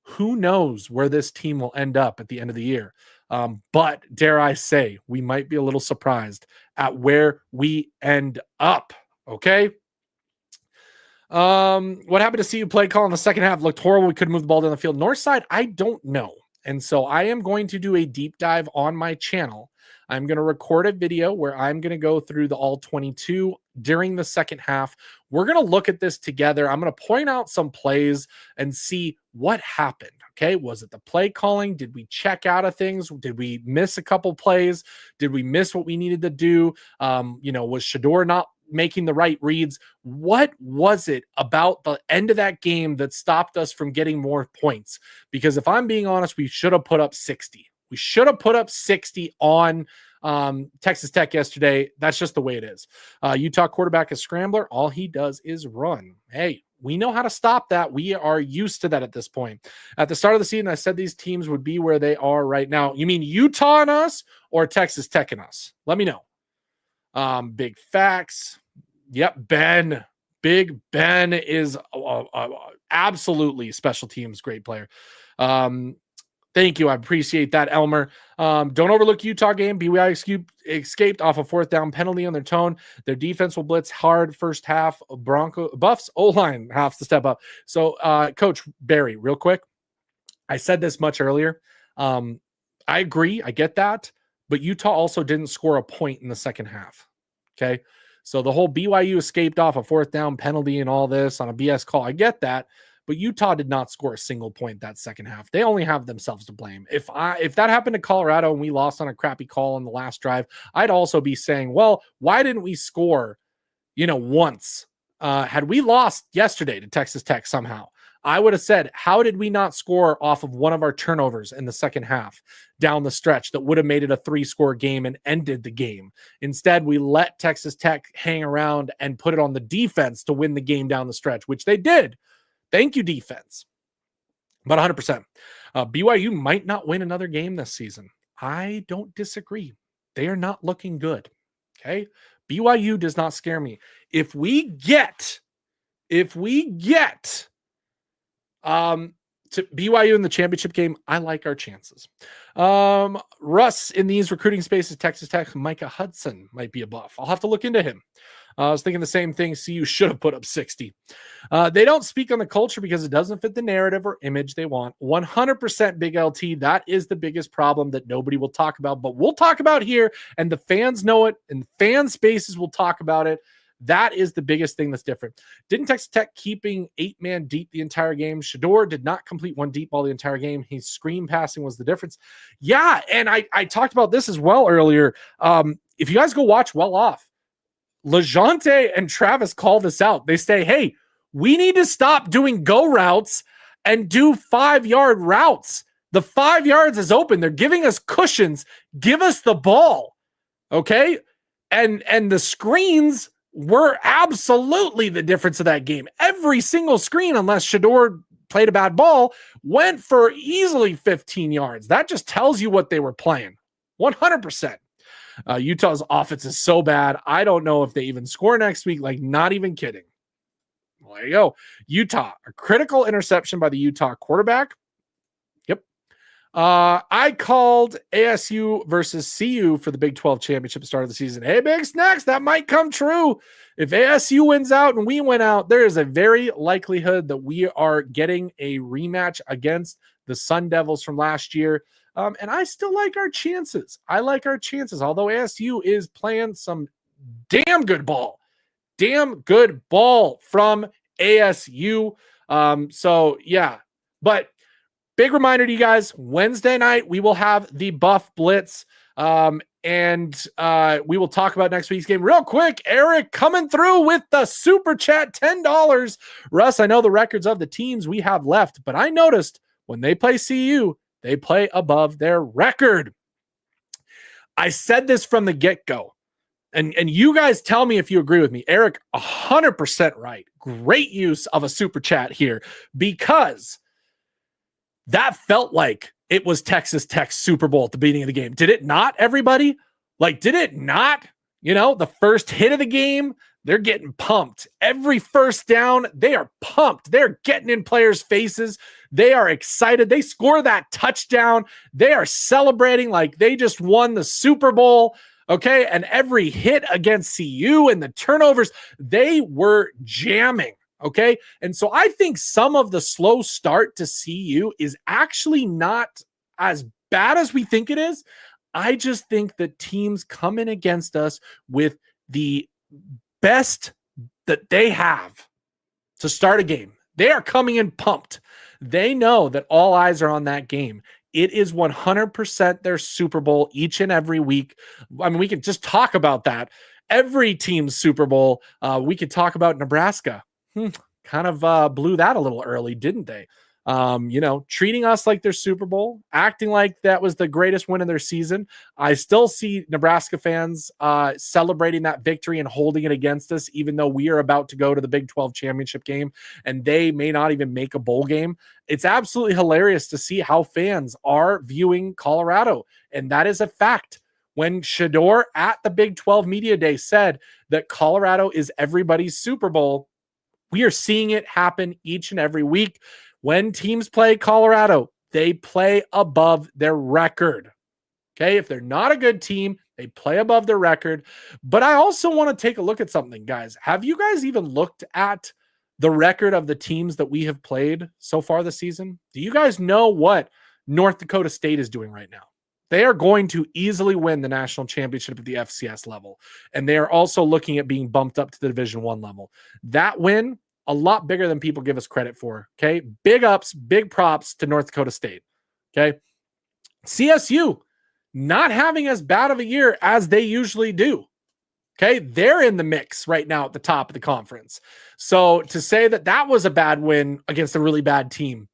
who knows where this team will end up at the end of the year. But dare I say, we might be a little surprised at where we end up. Okay. What happened to CU play call in the second half? Looked horrible. We couldn't move the ball down the field. Northside, I don't know. And so I am going to do a deep dive on my channel. I'm going to record a video where I'm going to go through the all 22 during the second half. We're going to look at this together. I'm going to point out some plays and see what happened. Okay. Was it the play calling? Did we check out of things? Did we miss a couple plays? Did we miss what we needed to do? Was Shador not making the right reads. What was it about the end of that game that stopped us from getting more points? Because if I'm being honest, we should have put up 60. We should have put up 60 on Texas Tech yesterday. That's just the way it is. Utah quarterback is scrambler. All he does is run. Hey, we know how to stop that. We are used to that at this point. At the start of the season, I said these teams would be where they are right now. You mean Utah and us or Texas Tech and us? Let me know. Big facts. Yep, Ben. Big Ben is absolutely special teams great player. Thank you. I appreciate that, Elmer. Don't overlook Utah game. BYU escaped off a 4th down penalty on their tone. Their defense will blitz hard first half. Buffs O-line has to step up. So, Coach Barry, real quick. I said this much earlier. I agree. I get that. But Utah also didn't score a point in the second half. Okay. So the whole BYU escaped off a 4th down penalty and all this on a BS call. I get that. But Utah did not score a single point that second half. They only have themselves to blame. If that happened to Colorado and we lost on a crappy call on the last drive, I'd also be saying, well, why didn't we score, once? Had we lost yesterday to Texas Tech somehow, I would have said, how did we not score off of one of our turnovers in the second half down the stretch that would have made it a 3-score game and ended the game? Instead, we let Texas Tech hang around and put it on the defense to win the game down the stretch, which they did. Thank you, defense. But 100%. BYU might not win another game this season. I don't disagree. They are not looking good. Okay? BYU does not scare me. If we get to BYU in the championship game, I like our chances. Russ, in these recruiting spaces, Texas Tech, Micah Hudson might be a buff. I'll have to look into him. I was thinking the same thing. CU should have put up 60. They don't speak on the culture because it doesn't fit the narrative or image they want. 100% Big LT. That is the biggest problem that nobody will talk about, but we'll talk about here, and the fans know it, and fan spaces will talk about it. That is the biggest thing that's different. Didn't Texas Tech keeping 8-man deep the entire game? Shador did not complete one deep ball the entire game. His screen passing was the difference. Yeah, and I talked about this as well earlier. If you guys go watch Well Off, LeJohntay and Travis call this out. They say, hey, we need to stop doing go routes and do 5-yard routes. The 5 yards is open. They're giving us cushions. Give us the ball. Okay? And the screens were absolutely the difference of that game. Every single screen, unless Shador played a bad ball, went for easily 15 yards. That just tells you what they were playing. 100%. Utah's offense is so bad. I don't know if they even score next week. Like, not even kidding. Well, there you go. Utah, a critical interception by the Utah quarterback. Yep. I called ASU versus CU for the Big 12 championship at the start of the season. Hey, Big Snacks, that might come true. If ASU wins out and we win out, there is a very likelihood that we are getting a rematch against the Sun Devils from last year. And I still like our chances. Although ASU is playing some damn good ball. Damn good ball from ASU. So, yeah. But big reminder to you guys, Wednesday night, we will have the Buff Blitz. And we will talk about next week's game. Real quick, Eric coming through with the super chat, $10. Russ, I know the records of the teams we have left, but I noticed when they play CU, they play above their record. I said this from the get-go. And you guys tell me if you agree with me. Eric, 100% right. Great use of a super chat here, because that felt like it was Texas Tech's Super Bowl at the beginning of the game. Did it not, everybody? Like, did it not? The first hit of the game, they're getting pumped. Every first down, they are pumped. They're getting in players' faces. They are excited. They score that touchdown. They are celebrating like they just won the Super Bowl. Okay. And every hit against CU and the turnovers, they were jamming. Okay. And so I think some of the slow start to CU is actually not as bad as we think it is. I just think that teams come in against us with the best that they have to start a game. They are coming in pumped. They know that all eyes are on that game. It is 100% their Super Bowl each and every week. I mean, we can just talk about that. every team's Super Bowl. We could talk about Nebraska. Kind of blew that a little early, didn't they? Treating us like their Super Bowl, acting like that was the greatest win of their season. I still see Nebraska fans celebrating that victory and holding it against us, even though we are about to go to the Big 12 championship game and they may not even make a bowl game. It's absolutely hilarious to see how fans are viewing Colorado. And that is a fact. When Shador at the Big 12 Media Day said that Colorado is everybody's Super Bowl, we are seeing it happen each and every week. When teams play Colorado, they play above their record. Okay, if they're not a good team, they play above their record. But I also want to take a look at something, guys. Have you guys even looked at the record of the teams that we have played so far this season? Do you guys know what North Dakota State is doing right now? They are going to easily win the national championship at the FCS level. And they are also looking at being bumped up to the Division I level. That win, a lot bigger than people give us credit for. Okay. Big ups, big props to North Dakota State. Okay. CSU not having as bad of a year as they usually do. Okay. They're in the mix right now at the top of the conference. So to say that that was a bad win against a really bad team,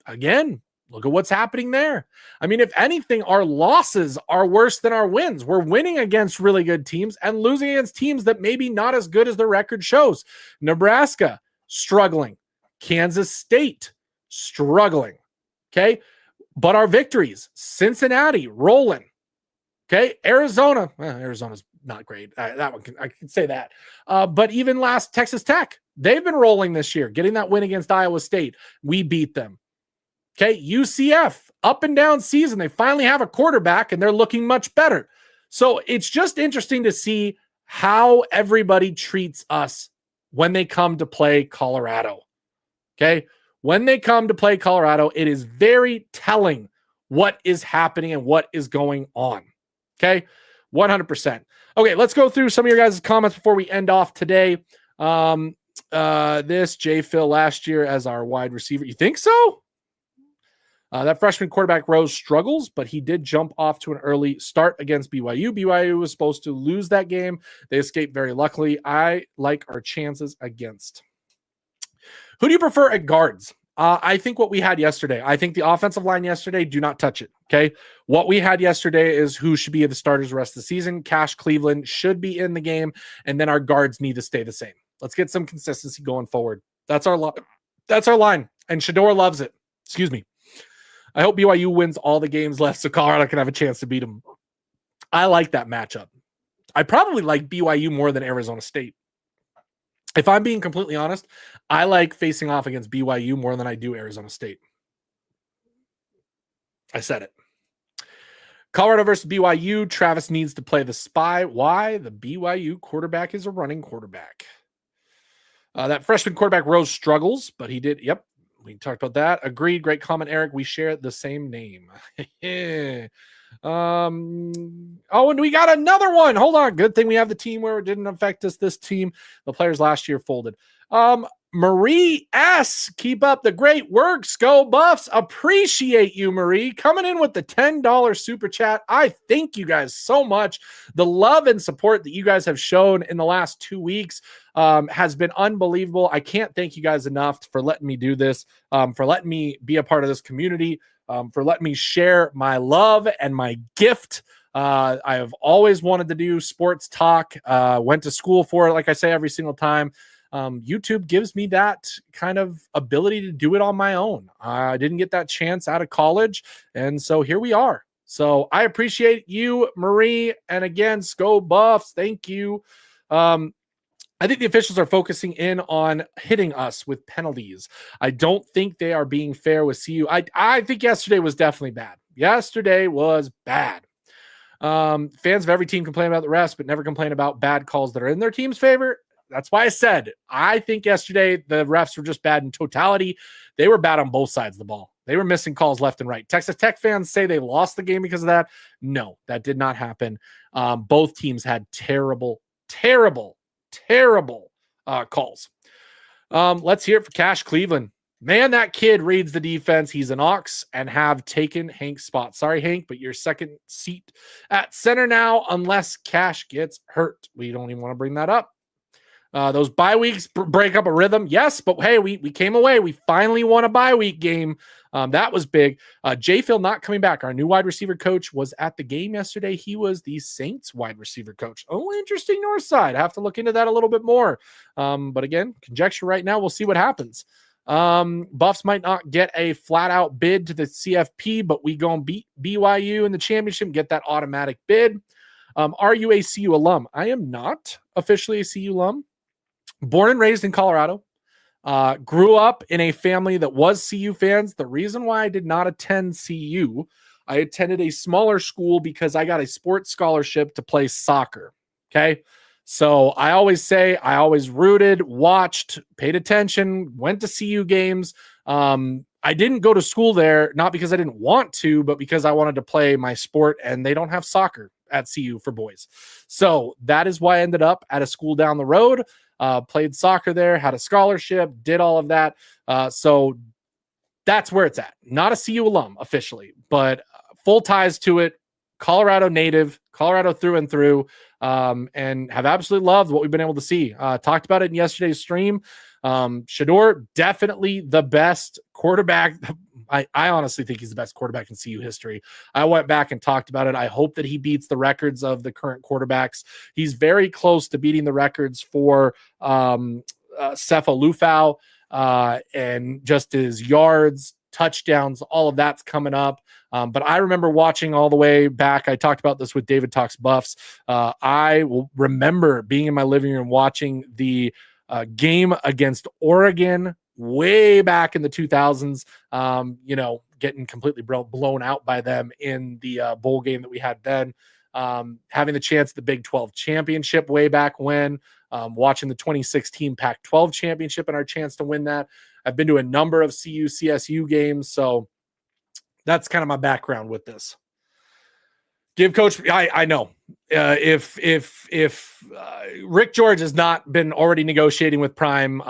again, look at what's happening there. I mean, if anything, our losses are worse than our wins. We're winning against really good teams and losing against teams that maybe not as good as their record shows. Nebraska, struggling. Kansas State, struggling. Okay. But our victories, Cincinnati, rolling. Okay. Arizona's not great. That one, I can say that. But even last Texas Tech, they've been rolling this year, getting that win against Iowa State. We beat them. Okay. UCF, up and down season. They finally have a quarterback and they're looking much better. So it's just interesting to see how everybody treats us when they come to play Colorado. Okay. When they come to play Colorado, it is very telling what is happening and what is going on. Okay. 100%. Okay. Let's go through some of your guys' comments before we end off today. This J. Phil last year as our wide receiver. You think so? That freshman quarterback Rose struggles, but he did jump off to an early start against BYU. BYU was supposed to lose that game. They escaped very luckily. I like our chances against. Who do you prefer at guards? I think what we had yesterday. I think the offensive line yesterday, do not touch it, okay? What we had yesterday is who should be the starters the rest of the season. Cash Cleveland should be in the game, and then our guards need to stay the same. Let's get some consistency going forward. That's our line, and Shador loves it. Excuse me. I hope BYU wins all the games left so Colorado can have a chance to beat them. I like that matchup. I probably like BYU more than Arizona State. If I'm being completely honest, I like facing off against BYU more than I do Arizona State. I said it. Colorado versus BYU. Travis needs to play the spy. Why? The BYU quarterback is a running quarterback. That freshman quarterback Rose struggles, but he did. Yep. We talked about that. Agreed. Great comment, Eric. We share the same name. And we got another one. Hold on. Good thing we have the team where it didn't affect us. This team, the players last year folded. Marie S. Keep up the great work. Go Buffs. Appreciate you, Marie. Coming in with the $10 super chat. I thank you guys so much. The love and support that you guys have shown in the last 2 weeks has been unbelievable. I can't thank you guys enough for letting me do this, for letting me be a part of this community, for letting me share my love and my gift. I have always wanted to do sports talk, went to school for it, like I say every single time. YouTube gives me that kind of ability to do it on my own. I didn't get that chance out of college, and so here we are. So I appreciate you, Marie, and again, Go Buffs. Thank you. I think the officials are focusing in on hitting us with penalties. I don't think they are being fair with CU. I think yesterday was definitely bad. Yesterday was bad. Fans of every team complain about the refs, but never complain about bad calls that are in their team's favor. That's why I said, I think yesterday the refs were just bad in totality. They were bad on both sides of the ball. They were missing calls left and right. Texas Tech fans say they lost the game because of that. No, that did not happen. Both teams had terrible calls. Let's hear it for Cash Cleveland. Man, that kid reads the defense. He's an ox and have taken Hank's spot. Sorry, Hank, but your second seat at center now, unless Cash gets hurt. We don't even want to bring that up. Those bye weeks break up a rhythm. Yes, but hey, we came away. We finally won a bye week game. That was big. Jay Phil not coming back. Our new wide receiver coach was at the game yesterday. He was the Saints wide receiver coach. Oh, interesting north side. I have to look into that a little bit more. But again, conjecture right now. We'll see what happens. Buffs might not get a flat out bid to the CFP, but we go and beat BYU in the championship, get that automatic bid. Are you a CU alum? I am not officially a CU alum. Born and raised in Colorado. Grew up in a family that was CU fans. The reason why I did not attend CU, I attended a smaller school because I got a sports scholarship to play soccer. Okay. So I always say I always rooted, watched, paid attention, went to CU games. I didn't go to school there, not because I didn't want to, but because I wanted to play my sport, and they don't have soccer at CU for boys. So that is why I ended up at a school down the road, played soccer there, had a scholarship, did all of that. So that's where it's at. Not a CU alum officially, but full ties to it. Colorado native, Colorado through and through, and have absolutely loved what we've been able to see. Talked about it in yesterday's stream. Shedeur, definitely the best quarterback. I honestly think he's the best quarterback in CU history. I went back and talked about it. I hope that he beats the records of the current quarterbacks. He's very close to beating the records for Sefa Lufau, and just his yards, touchdowns, all of that's coming up. But I remember watching all the way back. I talked about this with David Talks Buffs. I will remember being in my living room watching the game against Oregon way back in the 2000s, getting completely blown out by them in the bowl game that we had then. Having the chance at the Big 12 championship way back when, watching the 2016 Pac-12 championship and our chance to win that. I've been to a number of CU CSU games, so that's kind of my background with this. Give Coach, I know if Rick George has not been already negotiating with Prime,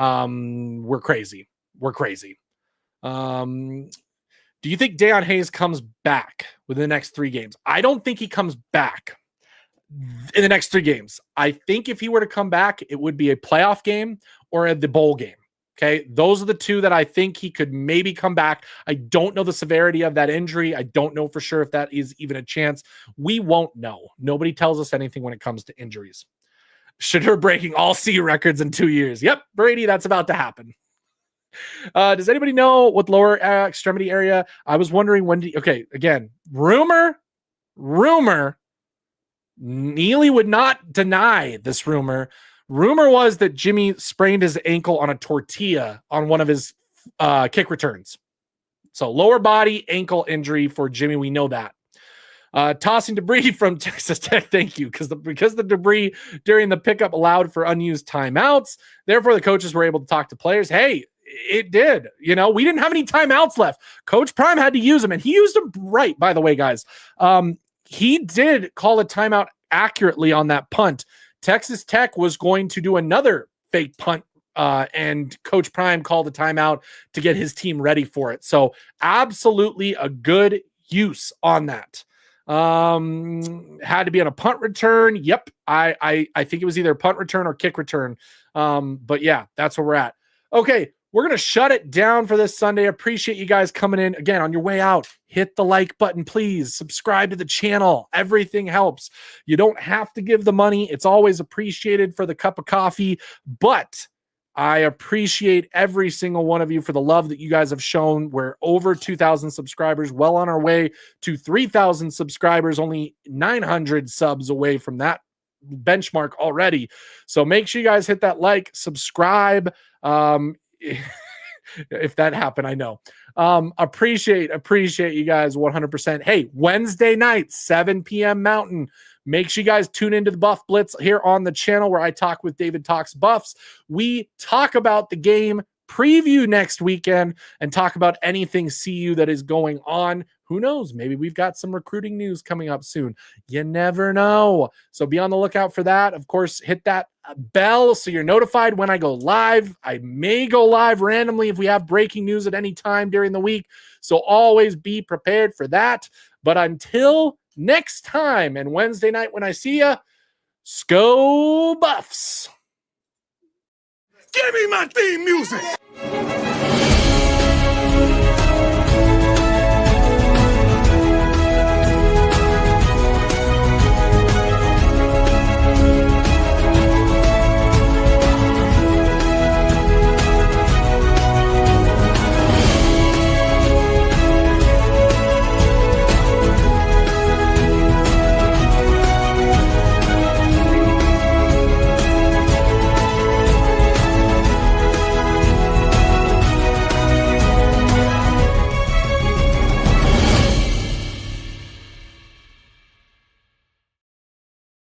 we're crazy. We're crazy. Do you think Deion Hayes comes back within the next 3 games? I don't think he comes back in the next 3 games. I think if he were to come back, it would be a playoff game or at the bowl game. Okay, those are the 2 that I think he could maybe come back. I don't know the severity of that injury. I don't know for sure if that is even a chance. We won't know. Nobody tells us anything when it comes to injuries. Shedeur breaking all CU records in 2 years. Yep, Brady, that's about to happen. Does anybody know what lower extremity area? I was wondering when. Okay, again, rumor. Neely would not deny this rumor. Rumor was that Jimmy sprained his ankle on a tortilla on one of his kick returns. So lower body ankle injury for Jimmy. We know that. Tossing debris from Texas Tech. Thank you. Because the debris during the pickup allowed for unused timeouts. Therefore, the coaches were able to talk to players. Hey, it did. We didn't have any timeouts left. Coach Prime had to use them, and he used them right, by the way, guys. He did call a timeout accurately on that punt. Texas Tech was going to do another fake punt, and Coach Prime called a timeout to get his team ready for it. So absolutely a good use on that. Had to be on a punt return. Yep. I think it was either a punt return or kick return. But yeah, that's where we're at. Okay. We're going to shut it down for this Sunday. Appreciate you guys coming in. Again, on your way out, hit the like button, please. Subscribe to the channel. Everything helps. You don't have to give the money. It's always appreciated for the cup of coffee, but I appreciate every single one of you for the love that you guys have shown. We're over 2,000 subscribers, well on our way to 3,000 subscribers, only 900 subs away from that benchmark already. So make sure you guys hit that like, subscribe. If that happened, I know. Appreciate you guys 100%. Hey, Wednesday night, 7 p.m. Mountain. Make sure you guys tune into the Buff Blitz here on the channel where I talk with David Talks Buffs. We talk about the game, preview next weekend, and talk about anything CU that is going on. Who knows? Maybe we've got some recruiting news coming up soon. You never know. So be on the lookout for that. Of course, hit that bell so you're notified when I go live. I may go live randomly if we have breaking news at any time during the week. So always be prepared for that. But until next time and Wednesday night when I see you, Sco Buffs. Give me my theme music.